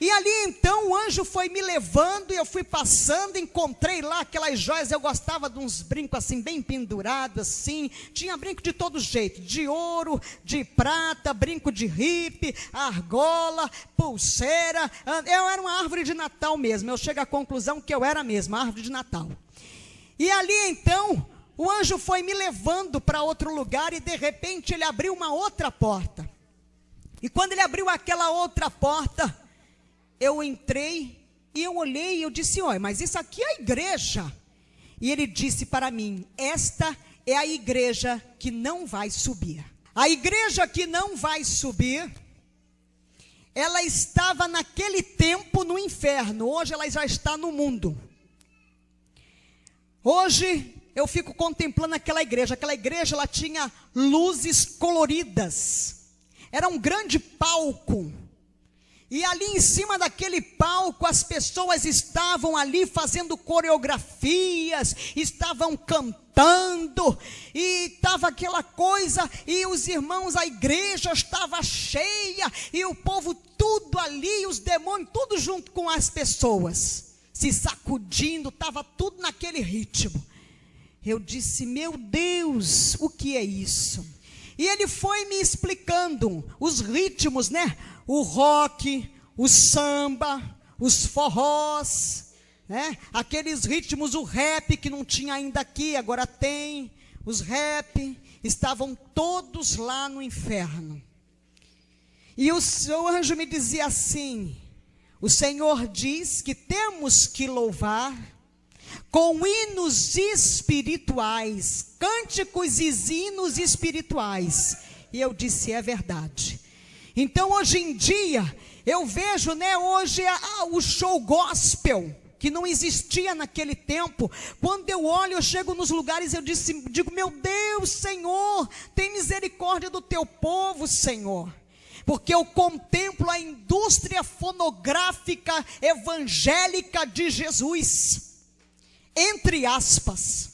E ali então o anjo foi me levando, e eu fui passando, encontrei lá aquelas joias. Eu gostava de uns brincos assim, bem pendurados assim. Tinha brinco de todo jeito, de ouro, de prata, brinco de ripe, argola, pulseira. Eu era uma árvore de Natal mesmo. Eu chego à conclusão que eu era mesmo, árvore de Natal. E ali então o anjo foi me levando para outro lugar, e de repente ele abriu uma outra porta. E quando ele abriu aquela outra porta, eu entrei e eu olhei e eu disse: olha, mas isso aqui é a igreja. E ele disse para mim: esta é a igreja que não vai subir. A igreja que não vai subir, ela estava naquele tempo no inferno, hoje ela já está no mundo. Hoje eu fico contemplando aquela igreja ela tinha luzes coloridas, era um grande palco. E ali em cima daquele palco, as pessoas estavam ali fazendo coreografias, estavam cantando, e estava aquela coisa, e os irmãos, a igreja estava cheia, e o povo tudo ali, os demônios, tudo junto com as pessoas, se sacudindo, estava tudo naquele ritmo. Eu disse, meu Deus, o que é isso? E ele foi me explicando os ritmos, né? O rock, o samba, os forrós, né? Aqueles ritmos, o rap que não tinha ainda aqui, agora tem. Os rap estavam todos lá no inferno. E o anjo me dizia assim, o Senhor diz que temos que louvar com hinos espirituais, cânticos e hinos espirituais. E eu disse, é verdade. Então hoje em dia, eu vejo, né, hoje o show gospel, que não existia naquele tempo. Quando eu olho, eu chego nos lugares, eu digo, meu Deus, Senhor, tem misericórdia do teu povo, Senhor. Porque eu contemplo a indústria fonográfica evangélica de Jesus, entre aspas,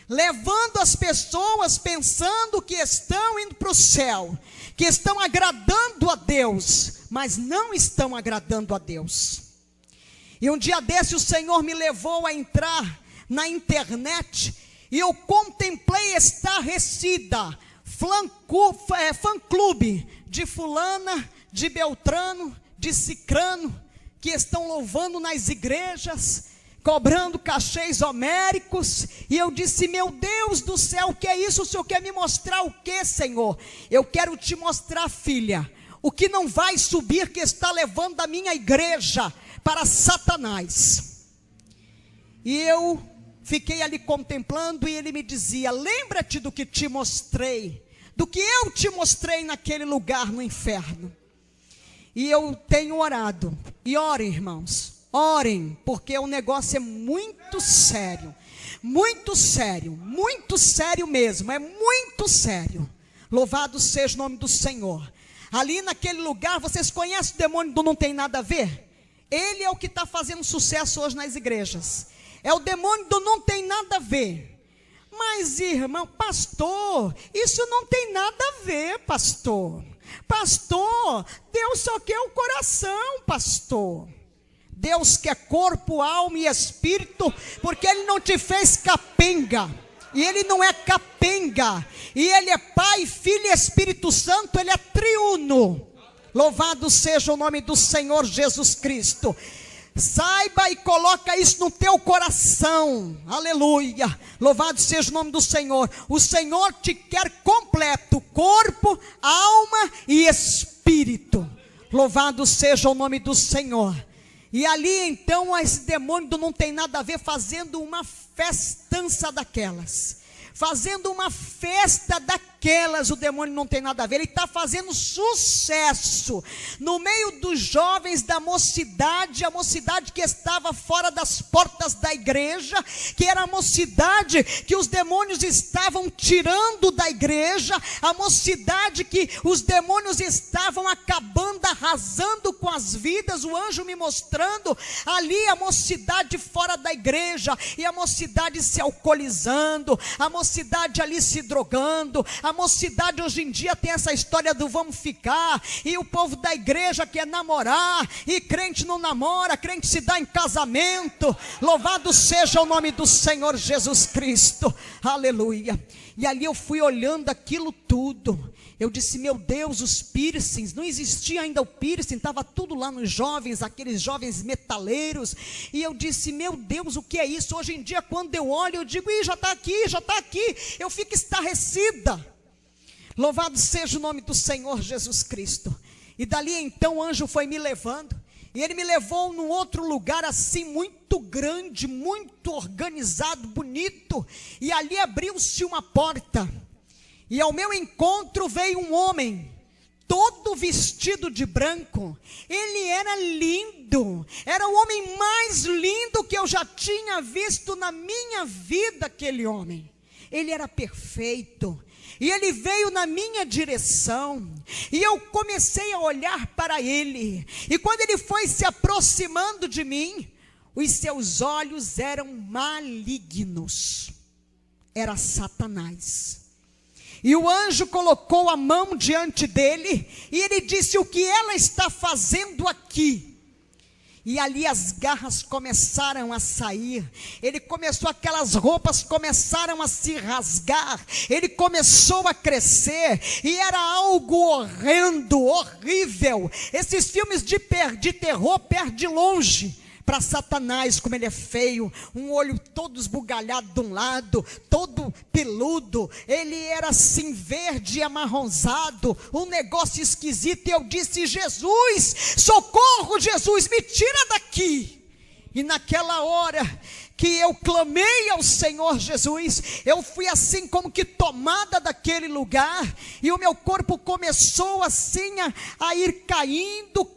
levando as pessoas pensando que estão indo para o céu, que estão agradando a Deus, mas não estão agradando a Deus. E um dia desse o Senhor me levou a entrar na internet, e eu contemplei estarrecida, fã-clube de fulana, de beltrano, de cicrano, que estão louvando nas igrejas, cobrando cachês homéricos. E eu disse, meu Deus do céu, o que é isso? O Senhor quer me mostrar o que, Senhor? Eu quero te mostrar, filha, o que não vai subir, que está levando a minha igreja para Satanás. E eu fiquei ali contemplando, e ele me dizia, lembra-te do que te mostrei, do que eu te mostrei naquele lugar no inferno. E eu tenho orado, e orem, irmãos, orem, porque o negócio é muito sério, muito sério, muito sério mesmo, é muito sério. Louvado seja o nome do Senhor. Ali naquele lugar, vocês conhecem o demônio do não tem nada a ver? Ele é o que está fazendo sucesso hoje nas igrejas, é o demônio do não tem nada a ver. Mas irmão, pastor, isso não tem nada a ver, pastor. Pastor, Deus só quer o coração, pastor. Deus quer corpo, alma e espírito, porque Ele não te fez capenga, e Ele não é capenga, e Ele é Pai, Filho e Espírito Santo, Ele é triuno. Louvado seja o nome do Senhor Jesus Cristo. Saiba e coloca isso no teu coração, aleluia, louvado seja o nome do Senhor. O Senhor te quer completo, corpo, alma e espírito. Louvado seja o nome do Senhor. E ali então esse demônio não tem nada a ver, fazendo uma festança daquelas, fazendo uma festa daquelas, o demônio não tem nada a ver. Ele está fazendo sucesso no meio dos jovens da mocidade, a mocidade que estava fora das portas da igreja, que era a mocidade que os demônios estavam tirando da igreja, a mocidade que os demônios estavam acabando, arrasando com as vidas. O anjo me mostrando ali a mocidade fora da igreja, e a mocidade se alcoolizando, a mocidade ali se drogando. A mocidade hoje em dia tem essa história do vamos ficar, e o povo da igreja quer namorar, e crente não namora, crente se dá em casamento. Louvado seja o nome do Senhor Jesus Cristo, aleluia. E ali eu fui olhando aquilo tudo, eu disse, meu Deus, os piercings, não existia ainda o piercing, estava tudo lá nos jovens, aqueles jovens metaleiros. E eu disse, meu Deus, o que é isso? Hoje em dia quando eu olho, eu digo, já está aqui, eu fico estarrecida. Louvado seja o nome do Senhor Jesus Cristo. E dali então o anjo foi me levando, e ele me levou num outro lugar assim, muito grande, muito organizado, bonito. E ali abriu-se uma porta, e ao meu encontro veio um homem, todo vestido de branco. Ele era lindo, era o homem mais lindo que eu já tinha visto na minha vida, aquele homem. Ele era perfeito. E ele veio na minha direção, e eu comecei a olhar para ele, e quando ele foi se aproximando de mim, os seus olhos eram malignos, era Satanás. E o anjo colocou a mão diante dele, e ele disse: o que ela está fazendo aqui? E ali as garras começaram a sair, aquelas roupas começaram a se rasgar, ele começou a crescer, e era algo horrendo, horrível. Esses filmes de terror perde longe para Satanás, como ele é feio, um olho todo esbugalhado de um lado, todo peludo, ele era assim verde e amarronzado, um negócio esquisito. E eu disse: Jesus, socorro, Jesus, me tira daqui. E naquela hora que eu clamei ao Senhor Jesus, eu fui assim como que tomada daquele lugar, e o meu corpo começou assim a ir caindo,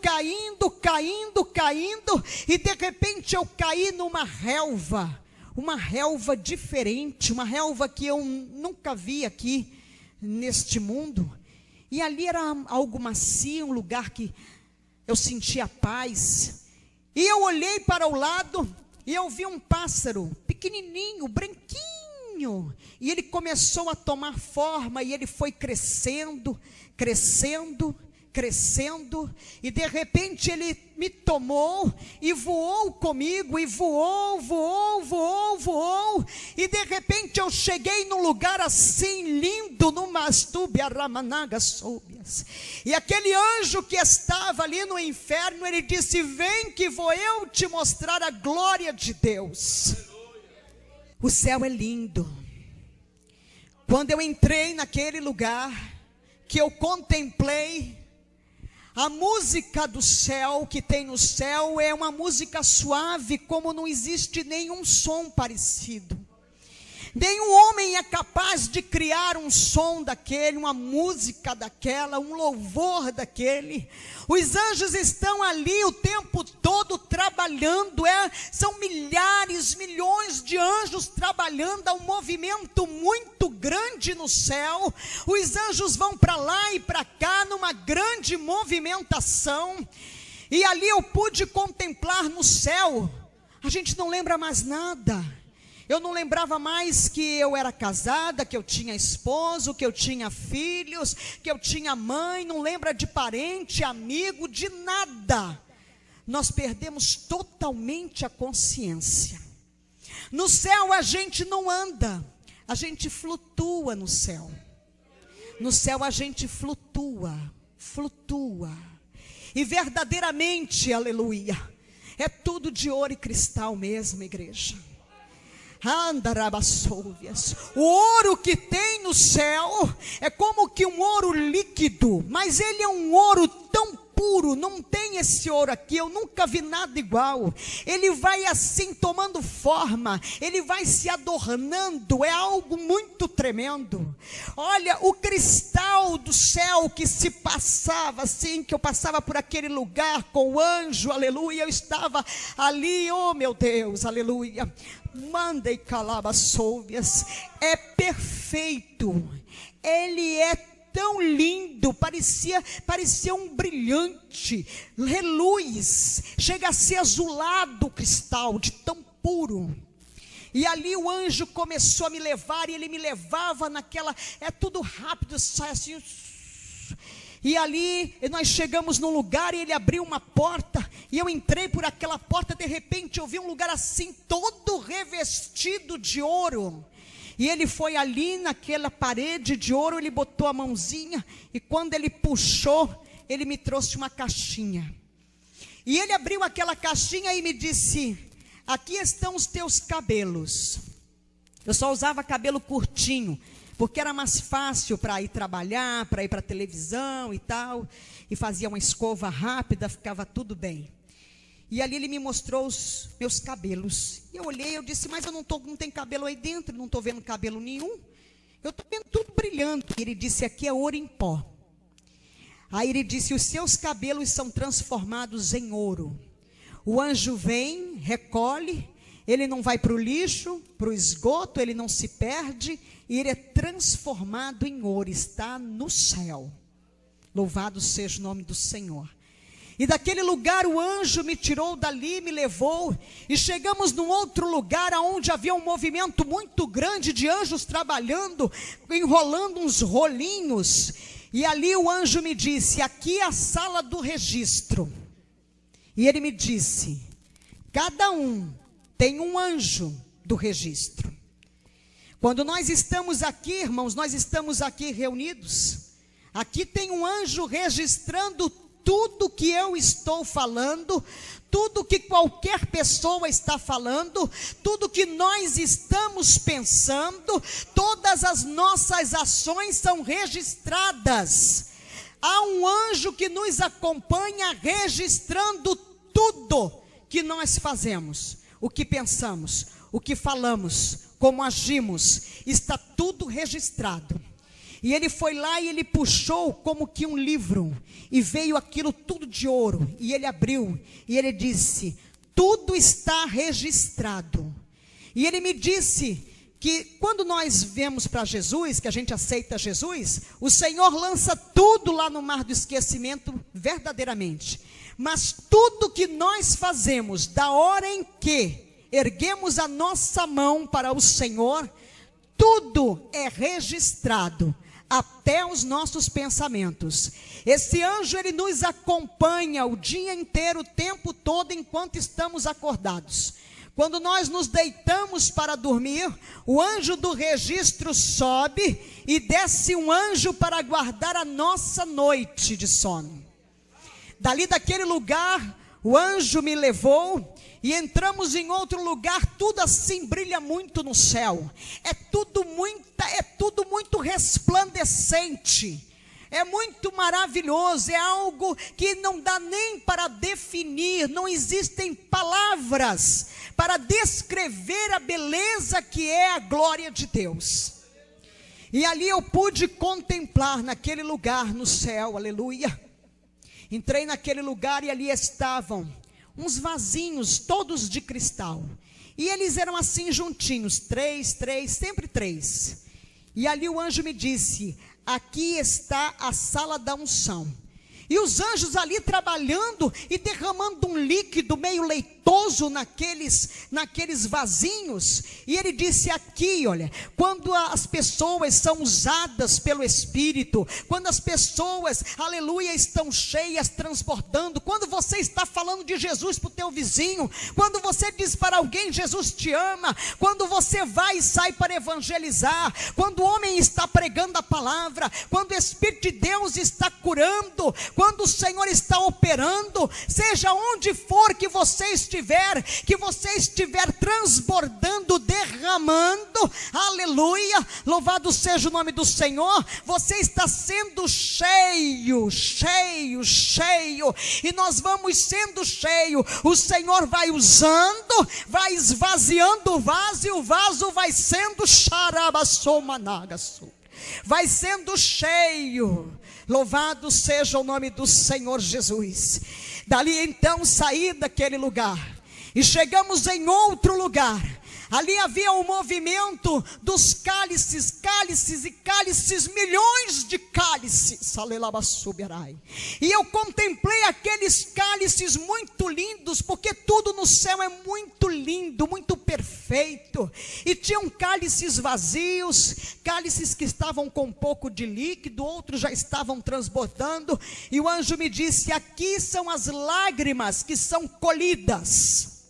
e de repente eu caí numa relva, uma relva diferente, uma relva que eu nunca vi aqui neste mundo, e ali era algo macio, um lugar que eu sentia paz, e eu olhei para o lado, e eu vi um pássaro pequenininho, branquinho, e ele começou a tomar forma, e ele foi crescendo, e de repente ele me tomou, e voou comigo, e voou, e de repente eu cheguei num lugar assim lindo, numa astúbia ramanaga sóbias, e aquele anjo que estava ali no inferno, ele disse: vem que vou eu te mostrar a glória de Deus. O céu é lindo. Quando eu entrei naquele lugar, que eu contemplei, a música do céu, que tem no céu, é uma música suave, como não existe nenhum som parecido. Nenhum homem é capaz de criar um som daquele, uma música daquela, um louvor daquele. Os anjos estão ali o tempo todo trabalhando, são milhares, milhões de anjos trabalhando, há um movimento muito grande no céu. Os anjos vão para lá e para cá numa grande movimentação, e ali eu pude contemplar no céu. A gente não lembra mais nada. Eu não lembrava mais que eu era casada, que eu tinha esposo, que eu tinha filhos, que eu tinha mãe, não lembra de parente, amigo, de nada. Nós perdemos totalmente a consciência. No céu a gente não anda, a gente flutua no céu. No céu a gente flutua. E verdadeiramente, aleluia, é tudo de ouro e cristal mesmo, igreja. O ouro que tem no céu é como que um ouro líquido, mas ele é um ouro tão puro, não tem esse ouro aqui, eu nunca vi nada igual. Ele vai assim tomando forma, ele vai se adornando, é algo muito tremendo. Olha, o cristal do céu que se passava assim, que eu passava por aquele lugar com o anjo, aleluia, eu estava ali, oh meu Deus, aleluia. Mandei calabasouvias, é perfeito, ele é tão lindo, parecia um brilhante, reluz, chega a ser azulado o cristal, de tão puro. E ali o anjo começou a me levar, e ele me levava naquela, é tudo rápido, sai assim. E ali nós chegamos num lugar, e ele abriu uma porta, e eu entrei por aquela porta. De repente eu vi um lugar assim, todo revestido de ouro, e ele foi ali naquela parede de ouro, ele botou a mãozinha, e quando ele puxou, ele me trouxe uma caixinha, e ele abriu aquela caixinha e me disse: aqui estão os teus cabelos. Eu só usava cabelo curtinho, porque era mais fácil para ir trabalhar, para ir para a televisão e tal, e fazia uma escova rápida, ficava tudo bem. E ali ele me mostrou os meus cabelos, e eu olhei, eu disse: mas eu não tem cabelo aí dentro, não estou vendo cabelo nenhum, eu estou vendo tudo brilhando. E ele disse: aqui é ouro em pó. Aí ele disse: os seus cabelos são transformados em ouro. O anjo vem, recolhe, ele não vai para o lixo, para o esgoto, ele não se perde, e ele é transformado em ouro, está no céu. Louvado seja o nome do Senhor. E daquele lugar o anjo me tirou dali, me levou, e chegamos num outro lugar, onde havia um movimento muito grande de anjos trabalhando, enrolando uns rolinhos, e ali o anjo me disse, aqui é a sala do registro. E ele me disse, cada um tem um anjo do registro. Quando nós estamos aqui, irmãos, nós estamos aqui reunidos, aqui tem um anjo registrando tudo que eu estou falando, tudo que qualquer pessoa está falando, tudo que nós estamos pensando, todas as nossas ações são registradas. Há um anjo que nos acompanha registrando tudo que nós fazemos, o que pensamos, o que falamos, como agimos, está tudo registrado. E ele foi lá e ele puxou como que um livro, e veio aquilo tudo de ouro, e ele abriu, e ele disse, tudo está registrado. E ele me disse que quando nós viemos para Jesus, que a gente aceita Jesus, o Senhor lança tudo lá no mar do esquecimento verdadeiramente. Mas tudo que nós fazemos, da hora em que erguemos a nossa mão para o Senhor, tudo é registrado, até os nossos pensamentos. Esse anjo, ele nos acompanha o dia inteiro, o tempo todo, enquanto estamos acordados. Quando nós nos deitamos para dormir, o anjo do registro sobe e desce um anjo para guardar a nossa noite de sono. Dali daquele lugar, o anjo me levou e entramos em outro lugar, tudo assim brilha muito no céu. É tudo muito resplandecente. É muito maravilhoso, é algo que não dá nem para definir, não existem palavras para descrever a beleza que é a glória de Deus. E ali eu pude contemplar naquele lugar no céu, aleluia. Entrei naquele lugar e ali estavam uns vasinhos todos de cristal. E eles eram assim juntinhos, três, sempre três. E ali o anjo me disse, aqui está a sala da unção. E os anjos ali trabalhando e derramando um líquido meio leitoso naqueles vasinhos. E ele disse aqui, olha, quando as pessoas são usadas pelo Espírito, quando as pessoas, aleluia, estão cheias, transbordando, quando você está falando de Jesus para o teu vizinho, quando você diz para alguém, Jesus te ama, quando você vai e sai para evangelizar, quando o homem está pregando a palavra, quando o Espírito de Deus está curando, quando o Senhor está operando, seja onde for que você estiver transbordando, derramando, aleluia, louvado seja o nome do Senhor, você está sendo cheio, e nós vamos sendo cheio, o Senhor vai usando, vai esvaziando o vaso, e o vaso vai sendo vai sendo cheio. Louvado seja o nome do Senhor Jesus. Dali então saí daquele lugar e chegamos em outro lugar. Ali havia um movimento dos cálices, milhões de cálices. E eu contemplei aqueles cálices muito lindos, porque tudo no céu é muito lindo, muito perfeito. E tinham cálices vazios, cálices que estavam com um pouco de líquido, outros já estavam transbordando. E o anjo me disse, aqui são as lágrimas que são colhidas.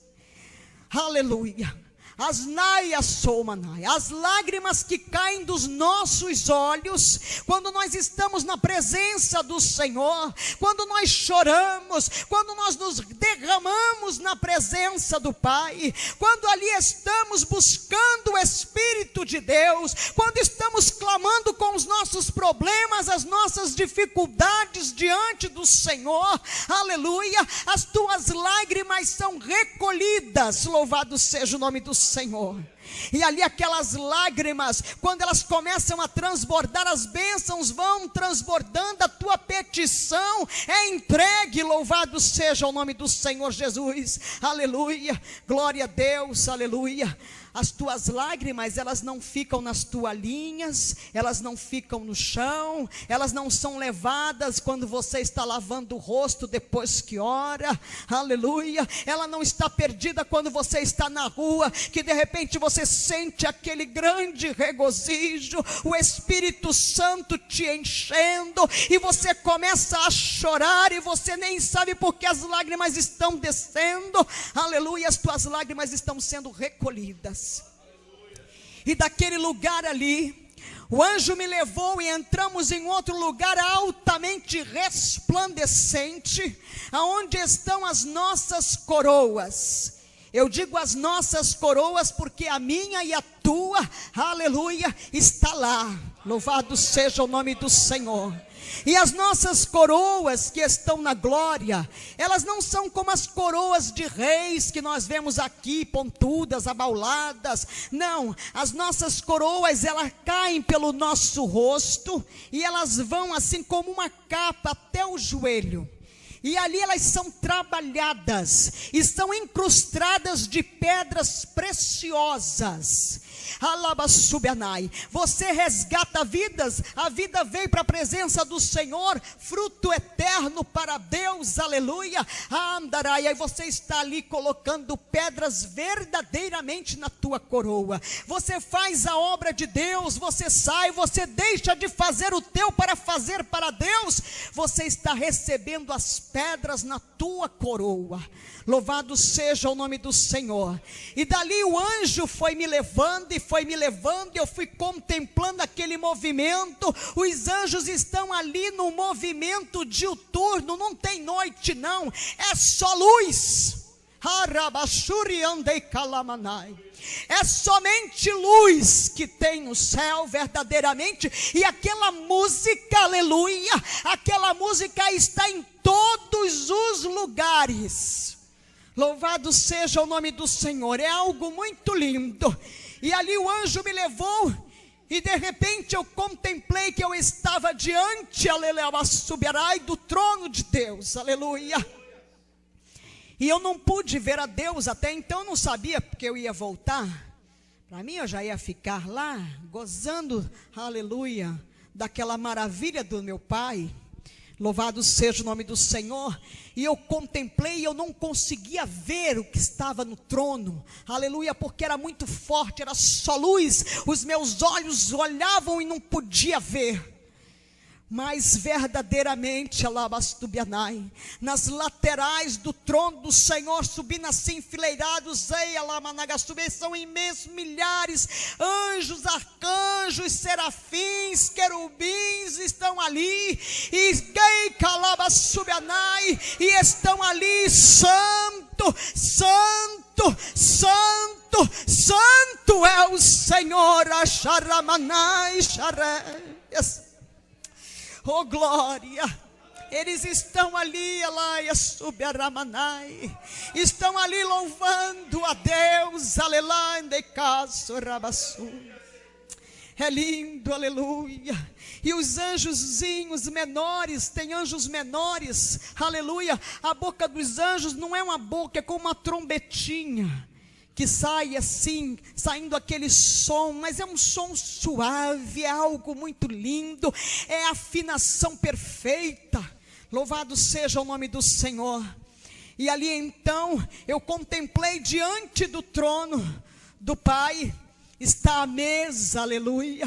Aleluia. As lágrimas que caem dos nossos olhos, quando nós estamos na presença do Senhor, quando nós choramos, quando nós nos derramamos na presença do Pai, quando ali estamos buscando o Espírito de Deus, quando estamos clamando com colocam os nossos problemas, as nossas dificuldades diante do Senhor, aleluia, as tuas lágrimas são recolhidas, louvado seja o nome do Senhor. E ali aquelas lágrimas, quando elas começam a transbordar, as bênçãos vão transbordando, a tua petição é entregue, louvado seja o nome do Senhor Jesus, aleluia, glória a Deus, aleluia. As tuas lágrimas, elas não ficam nas toalhinhas, elas não ficam no chão, elas não são levadas quando você está lavando o rosto depois que ora, aleluia. Ela não está perdida quando você está na rua, que de repente você sente aquele grande regozijo, o Espírito Santo te enchendo, e você começa a chorar, e você nem sabe porque as lágrimas estão descendo, aleluia, as tuas lágrimas estão sendo recolhidas. E daquele lugar ali, o anjo me levou e entramos em outro lugar altamente resplandecente, aonde estão as nossas coroas. Eu digo as nossas coroas porque a minha e a tua, aleluia, está lá. Louvado seja o nome do Senhor. E as nossas coroas que estão na glória, elas não são como as coroas de reis que nós vemos aqui, pontudas, abauladas. Não, as nossas coroas, elas caem pelo nosso rosto, e elas vão assim como uma capa até o joelho. E ali elas são trabalhadas, e são incrustadas de pedras preciosas. Alabassubianai, você resgata vidas, a vida veio para a presença do Senhor, fruto eterno para Deus, aleluia, andarai, aí você está ali colocando pedras verdadeiramente na tua coroa, você faz a obra de Deus, você sai, você deixa de fazer o teu para fazer para Deus, você está recebendo as pedras na tua coroa. Louvado seja o nome do Senhor. E dali o anjo foi me levando, e eu fui contemplando aquele movimento. Os anjos estão ali no movimento diuturno, não tem noite não, é só luz. É somente luz que tem no céu verdadeiramente. E aquela música, aleluia, aquela música está em todos os lugares. Louvado seja o nome do Senhor, é algo muito lindo. E ali o anjo me levou, e de repente eu contemplei que eu estava diante, aleluia, do trono de Deus, aleluia. E eu não pude ver a Deus, até então eu não sabia porque eu ia voltar. Para mim eu já ia ficar lá, gozando, aleluia, daquela maravilha do meu Pai. Louvado seja o nome do Senhor. E eu contemplei, e eu não conseguia ver o que estava no trono, aleluia, porque era muito forte, era só luz, os meus olhos olhavam e não podia ver. Mas verdadeiramente, alabastubianai, nas laterais do trono do Senhor, subindo assim enfileirados, são imensos, milhares, anjos, arcanjos, serafins, querubins estão ali, e estão ali, santo, santo, santo, santo é o Senhor, Acharamanai, Xarés. Oh glória, eles estão ali, Alaia Subiaramanai, estão ali louvando a Deus, aleluia, caso rabassu. É lindo, aleluia. E os anjozinhos menores, tem anjos menores, aleluia. A boca dos anjos não é uma boca, é como uma trombetinha, que sai assim, saindo aquele som, mas é um som suave, é algo muito lindo, é afinação perfeita. Louvado seja o nome do Senhor. E ali então, eu contemplei diante do trono do Pai, está a mesa, aleluia,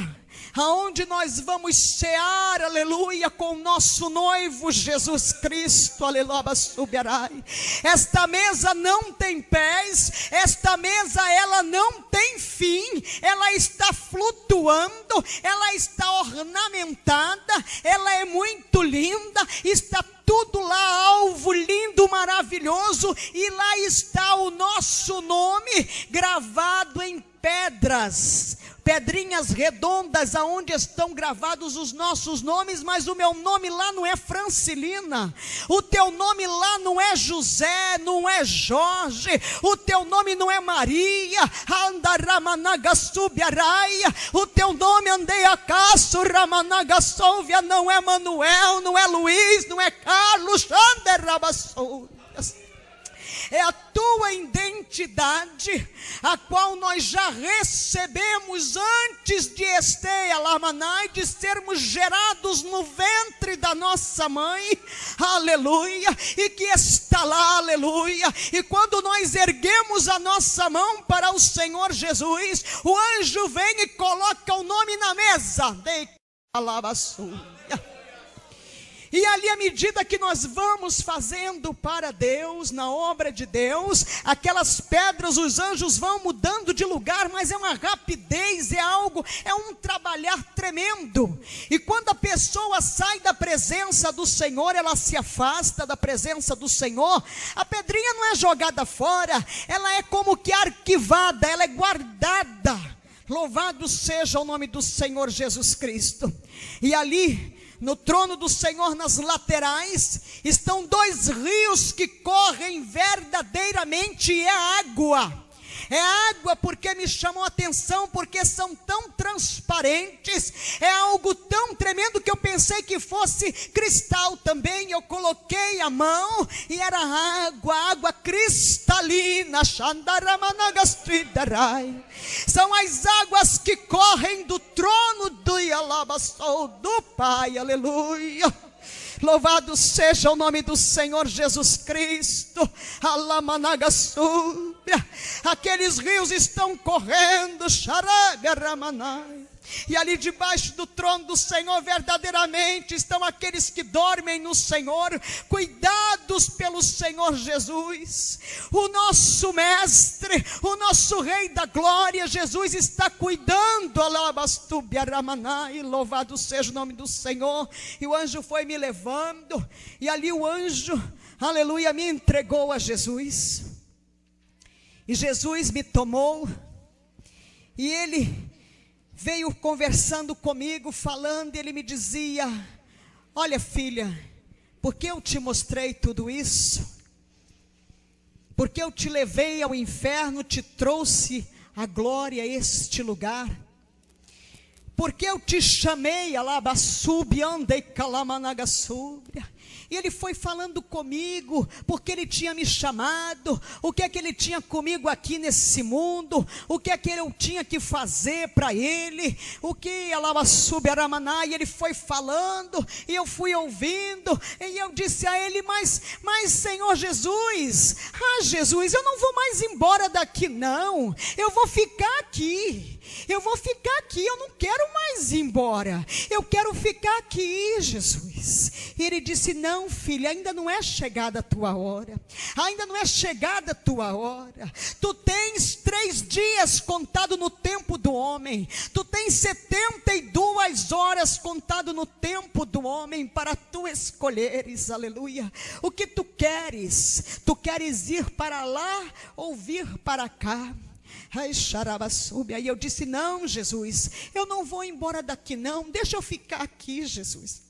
aonde nós vamos cear, aleluia, com o nosso noivo Jesus Cristo, aleluia, subirai. Esta mesa não tem pés, esta mesa ela não tem fim, ela está flutuando, ela está ornamentada, ela é muito linda, está tudo lá, alvo lindo, maravilhoso, e lá está o nosso nome gravado em pedrinhas redondas aonde estão gravados os nossos nomes, mas o meu nome lá não é Francilina, o teu nome lá não é José, não é Jorge, o teu nome não é Maria, o teu nome Andeiacaço Ramanagassolvia, não é Manuel, não é Luiz, não é Carlos, é a tua identidade, a qual nós já recebemos antes de Esteia Lamanai, de sermos gerados no ventre da nossa mãe, aleluia, e que está lá, aleluia. E quando nós erguemos a nossa mão para o Senhor Jesus, o anjo vem e coloca o nome na mesa, de alabaçu. E ali, à medida que nós vamos fazendo para Deus, na obra de Deus, aquelas pedras, os anjos vão mudando de lugar, mas é uma rapidez, é um trabalhar tremendo. E quando a pessoa sai da presença do Senhor, ela se afasta da presença do Senhor, a pedrinha não é jogada fora, ela é como que arquivada, ela é guardada. Louvado seja o nome do Senhor Jesus Cristo. E ali, no trono do Senhor, nas laterais, estão 2 rios que correm verdadeiramente, e é água. É água porque me chamou a atenção, porque são tão transparentes, é algo tão tremendo que eu pensei que fosse cristal também. Eu coloquei a mão e era água cristalina. São as águas que correm do trono do Yalabassou, do Pai, aleluia. Louvado seja o nome do Senhor Jesus Cristo. Alamanagassúbia. Aqueles rios estão correndo, Xaragaramanai. E ali debaixo do trono do Senhor verdadeiramente estão aqueles que dormem no Senhor, cuidados pelo Senhor Jesus. O nosso mestre, o nosso Rei da glória, Jesus, está cuidando. Alabastubiaramanai, louvado seja o nome do Senhor. E o anjo foi me levando, e ali o anjo, aleluia, me entregou a Jesus. E Jesus me tomou, e ele veio conversando comigo, falando, e ele me dizia: olha, filha, porque eu te mostrei tudo isso, porque eu te levei ao inferno, te trouxe a glória a este lugar, porque eu te chamei, alabassúbia, calamanagassúbia. E ele foi falando comigo, porque ele tinha me chamado, o que é que ele tinha comigo aqui nesse mundo, o que é que eu tinha que fazer para ele, o que e ele foi falando, e eu fui ouvindo, e eu disse a ele: mas Senhor Jesus, Jesus, eu não vou mais embora daqui não, eu vou ficar aqui, eu não quero mais ir embora, eu quero ficar aqui, Jesus. E ele disse: não, filha, ainda não é chegada a tua hora, ainda não é chegada a tua hora, tu tens 3 dias contado no tempo do homem, tu tens 72 horas contado no tempo do homem, para tu escolheres, aleluia, o que tu queres ir para lá ou vir para cá? Aí eu disse: não, Jesus, eu não vou embora daqui não, deixa eu ficar aqui, Jesus.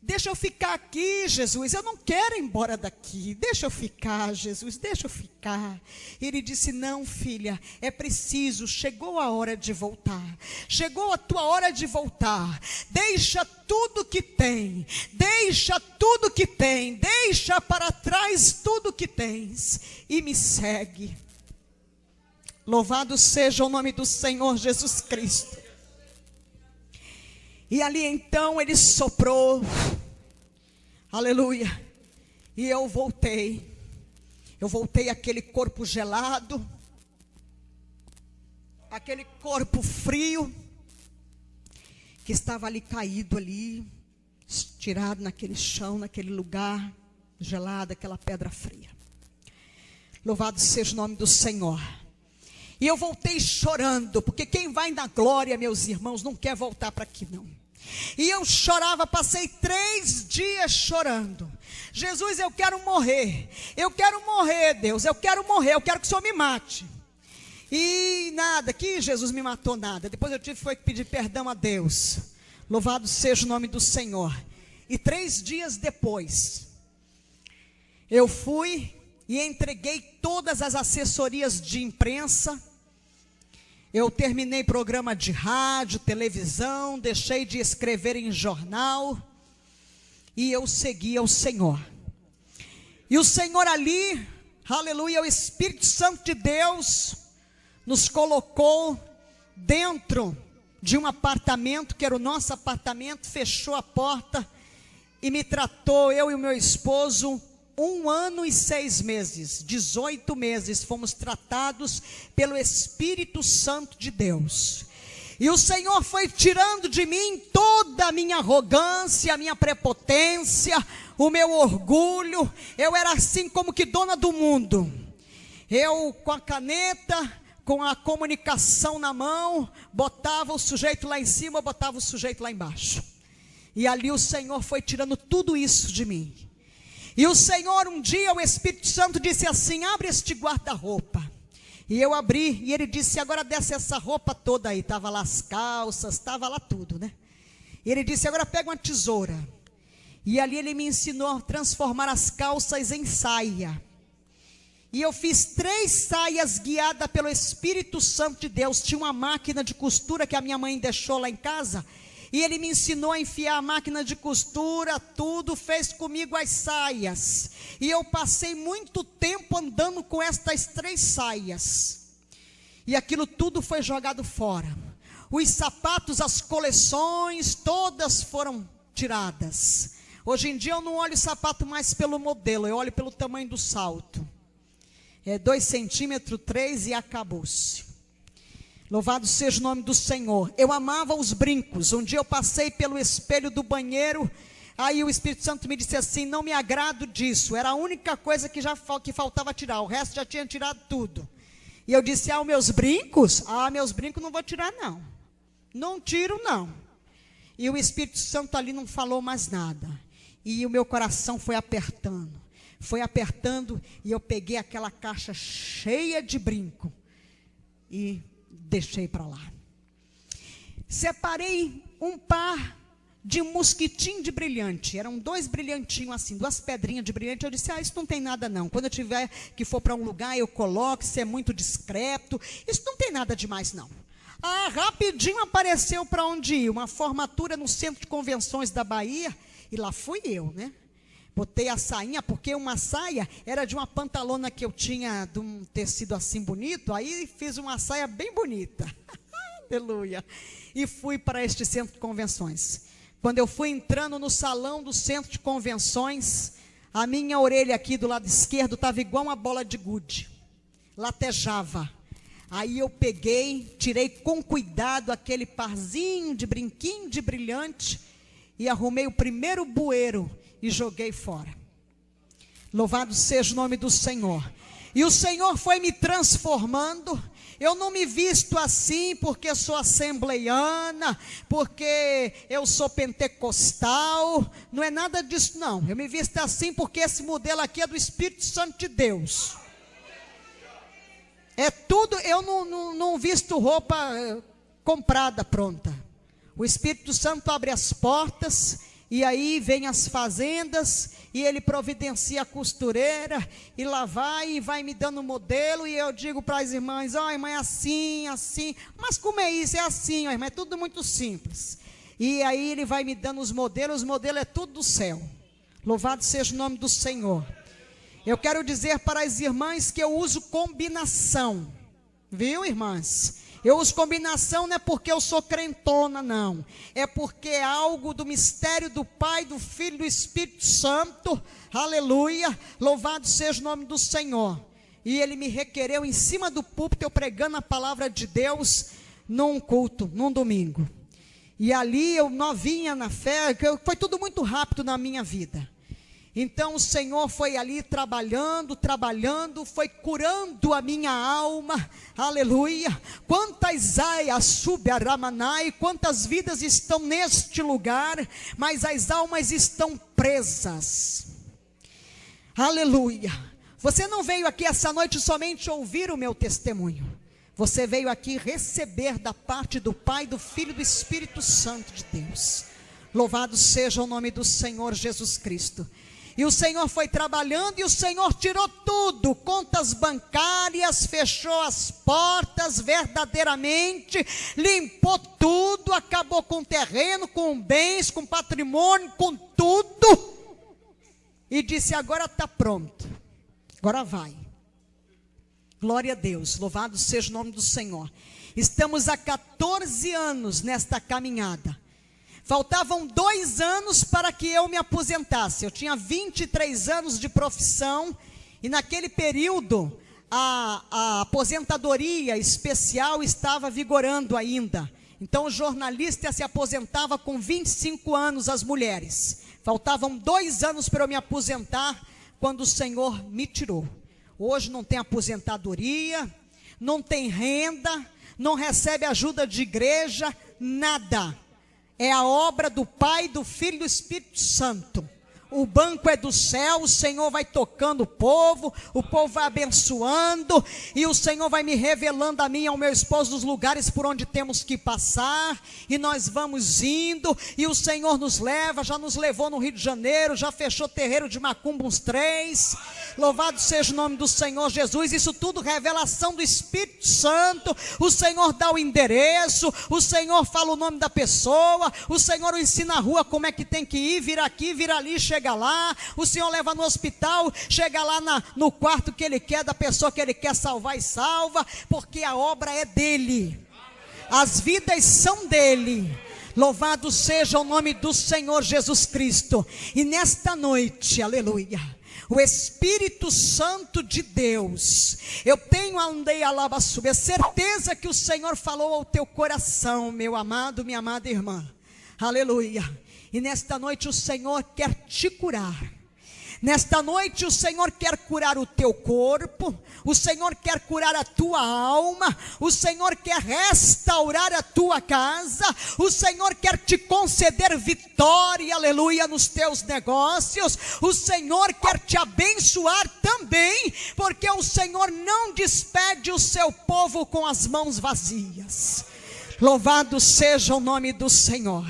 Deixa eu ficar aqui, Jesus, eu não quero ir embora daqui, deixa eu ficar, Jesus, deixa eu ficar. Ele disse: não, filha, é preciso, chegou a hora de voltar, chegou a tua hora de voltar, deixa tudo que tem, deixa para trás tudo que tens, e me segue. Louvado seja o nome do Senhor Jesus Cristo. E ali então ele soprou, aleluia, e eu voltei àquele corpo gelado, aquele corpo frio, que estava ali caído ali, estirado naquele chão, naquele lugar gelado, aquela pedra fria. Louvado seja o nome do Senhor. E eu voltei chorando, porque quem vai na glória, meus irmãos, não quer voltar para aqui não. E eu chorava, passei 3 dias chorando. Jesus, eu quero morrer, Deus, eu quero morrer, eu quero que o Senhor me mate. E nada, que Jesus me matou nada. Depois eu tive que pedir perdão a Deus. Louvado seja o nome do Senhor. E 3 dias depois, eu fui e entreguei todas as assessorias de imprensa. Eu terminei programa de rádio, televisão, deixei de escrever em jornal. E eu segui ao Senhor. E o Senhor ali, aleluia, o Espírito Santo de Deus nos colocou dentro de um apartamento, que era o nosso apartamento, fechou a porta e me tratou, eu e o meu esposo, 1 ano e 6 meses, 18 meses, fomos tratados pelo Espírito Santo de Deus. E o Senhor foi tirando de mim toda a minha arrogância, a minha prepotência, o meu orgulho. Eu era assim como que dona do mundo. Eu com a caneta, com a comunicação na mão, botava o sujeito lá em cima, botava o sujeito lá embaixo. E ali o Senhor foi tirando tudo isso de mim. E o Senhor, um dia, o Espírito Santo disse assim: abre este guarda-roupa. E eu abri, e ele disse: agora desce essa roupa toda aí. Estava lá as calças, estava lá tudo, né? E ele disse: agora pega uma tesoura. E ali ele me ensinou a transformar as calças em saia. E eu fiz 3 saias guiada pelo Espírito Santo de Deus. Tinha uma máquina de costura que a minha mãe deixou lá em casa. E ele me ensinou a enfiar a máquina de costura, tudo, fez comigo as saias. E eu passei muito tempo andando com estas 3 saias. E aquilo tudo foi jogado fora. Os sapatos, as coleções, todas foram tiradas. Hoje em dia eu não olho o sapato mais pelo modelo, eu olho pelo tamanho do salto. É 2 centímetros, 3 e acabou-se. Louvado seja o nome do Senhor. Eu amava os brincos. Um dia eu passei pelo espelho do banheiro. Aí o Espírito Santo me disse assim: não me agrado disso. Era a única coisa que faltava tirar. O resto já tinha tirado tudo. E eu disse: ah, meus brincos? Ah, meus brincos não vou tirar não. Não tiro não. E o Espírito Santo ali não falou mais nada. E o meu coração foi apertando. Foi apertando e eu peguei aquela caixa cheia de brinco. E deixei para lá. Separei um par de mosquitinho de brilhante. Eram 2 brilhantinhos assim, 2 pedrinhas de brilhante. Eu disse: ah, isso não tem nada não. Quando eu tiver que for para um lugar, eu coloco, isso é muito discreto. Isso não tem nada demais não. Ah, rapidinho apareceu para onde ir. Uma formatura no Centro de Convenções da Bahia. E lá fui eu, né? Botei a sainha, porque uma saia era de uma pantalona que eu tinha, de um tecido assim bonito. Aí fiz uma saia bem bonita. Aleluia. E fui para este Centro de Convenções. Quando eu fui entrando no salão do Centro de Convenções, a minha orelha aqui do lado esquerdo estava igual uma bola de gude. Latejava. Aí eu peguei, tirei com cuidado aquele parzinho de brinquinho de brilhante e arrumei o primeiro bueiro e joguei fora. Louvado seja o nome do Senhor. E o Senhor foi me transformando. Eu não me visto assim porque eu sou assembleiana, porque eu sou pentecostal. Não é nada disso não. Eu me visto assim porque esse modelo aqui é do Espírito Santo de Deus. É tudo, eu não visto roupa comprada, pronta. O Espírito Santo abre as portas. E aí vem as fazendas, e ele providencia a costureira, e lá vai, e vai me dando modelo, e eu digo para as irmãs: ó, irmã, é assim, assim. Mas como é isso? É assim, ó, irmã, é tudo muito simples. E aí ele vai me dando os modelos é tudo do céu. Louvado seja o nome do Senhor. Eu quero dizer para as irmãs que eu uso combinação. Viu, irmãs? Eu uso combinação não é porque eu sou crentona, não. É porque é algo do mistério do Pai, do Filho e do Espírito Santo. Aleluia. Louvado seja o nome do Senhor. E ele me requereu em cima do púlpito, eu pregando a palavra de Deus, num culto, num domingo. E ali eu novinha na fé, foi tudo muito rápido na minha vida. Então o Senhor foi ali trabalhando, foi curando a minha alma, aleluia. Quantas aias subaramanai, quantas vidas estão neste lugar, mas as almas estão presas, aleluia. Você não veio aqui essa noite somente ouvir o meu testemunho, Você veio aqui receber da parte do Pai, do Filho e do Espírito Santo de Deus. Louvado seja o nome do Senhor Jesus Cristo. E o Senhor foi trabalhando e o Senhor tirou tudo, contas bancárias, fechou as portas verdadeiramente, limpou tudo, acabou com o terreno, com bens, com patrimônio, com tudo. E disse: agora está pronto, agora vai. Glória a Deus, louvado seja o nome do Senhor. Estamos há 14 anos nesta caminhada. Faltavam 2 anos para que eu me aposentasse. Eu tinha 23 anos de profissão e naquele período a aposentadoria especial estava vigorando ainda. Então o jornalista se aposentava com 25 anos, as mulheres. Faltavam 2 anos para eu me aposentar quando o Senhor me tirou. Hoje não tem aposentadoria, não tem renda, não recebe ajuda de igreja, nada. É a obra do Pai, do Filho e do Espírito Santo. O banco é do céu, o Senhor vai tocando o povo vai abençoando, e o Senhor vai me revelando a mim e ao meu esposo os lugares por onde temos que passar, e nós vamos indo, e o Senhor nos leva, já nos levou no Rio de Janeiro, já fechou terreiro de macumba uns 3, louvado seja o nome do Senhor Jesus. Isso tudo revelação do Espírito Santo. O Senhor dá o endereço, o Senhor fala o nome da pessoa, o Senhor ensina a rua como é que tem que ir, vir aqui, vir ali, chega lá, o Senhor leva no hospital, chega lá no quarto que Ele quer, da pessoa que Ele quer salvar e salva, porque a obra é dEle, as vidas são dEle. Louvado seja o nome do Senhor Jesus Cristo. E nesta noite, aleluia, o Espírito Santo de Deus, eu tenho a certeza que o Senhor falou ao teu coração, meu amado, minha amada irmã, aleluia. E nesta noite o Senhor quer te curar. Nesta noite o Senhor quer curar o teu corpo, o Senhor quer curar a tua alma, o Senhor quer restaurar a tua casa, o Senhor quer te conceder vitória, aleluia, nos teus negócios, o Senhor quer te abençoar também, porque o Senhor não despede o seu povo com as mãos vazias. Louvado seja o nome do Senhor.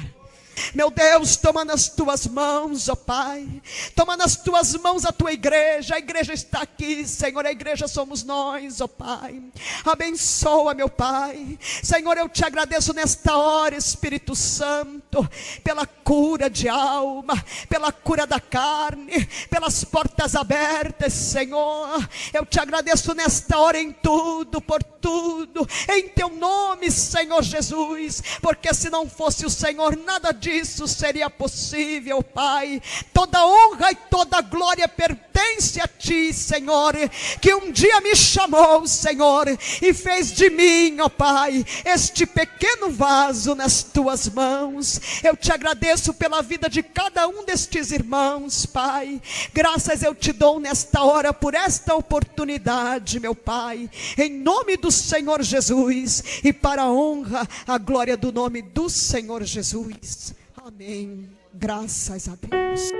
Meu Deus, toma nas tuas mãos, ó Pai, toma nas tuas mãos a tua igreja. A igreja está aqui, Senhor, a igreja somos nós, ó Pai. Abençoa, meu Pai. Senhor, eu te agradeço nesta hora, Espírito Santo, pela cura de alma, pela cura da carne, pelas portas abertas, Senhor. Eu te agradeço nesta hora em tudo, por tudo, em teu nome, Senhor Jesus, porque se não fosse o Senhor, nada disso seria possível, Pai. Toda honra e toda glória pertence a Ti, Senhor, que um dia me chamou, Senhor, e fez de mim, ó Pai, este pequeno vaso nas Tuas mãos. Eu te agradeço pela vida de cada um destes irmãos, Pai. Graças eu te dou nesta hora por esta oportunidade, meu Pai, em nome do Senhor Jesus, e para a honra, a glória do nome do Senhor Jesus. Amém. Graças a Deus.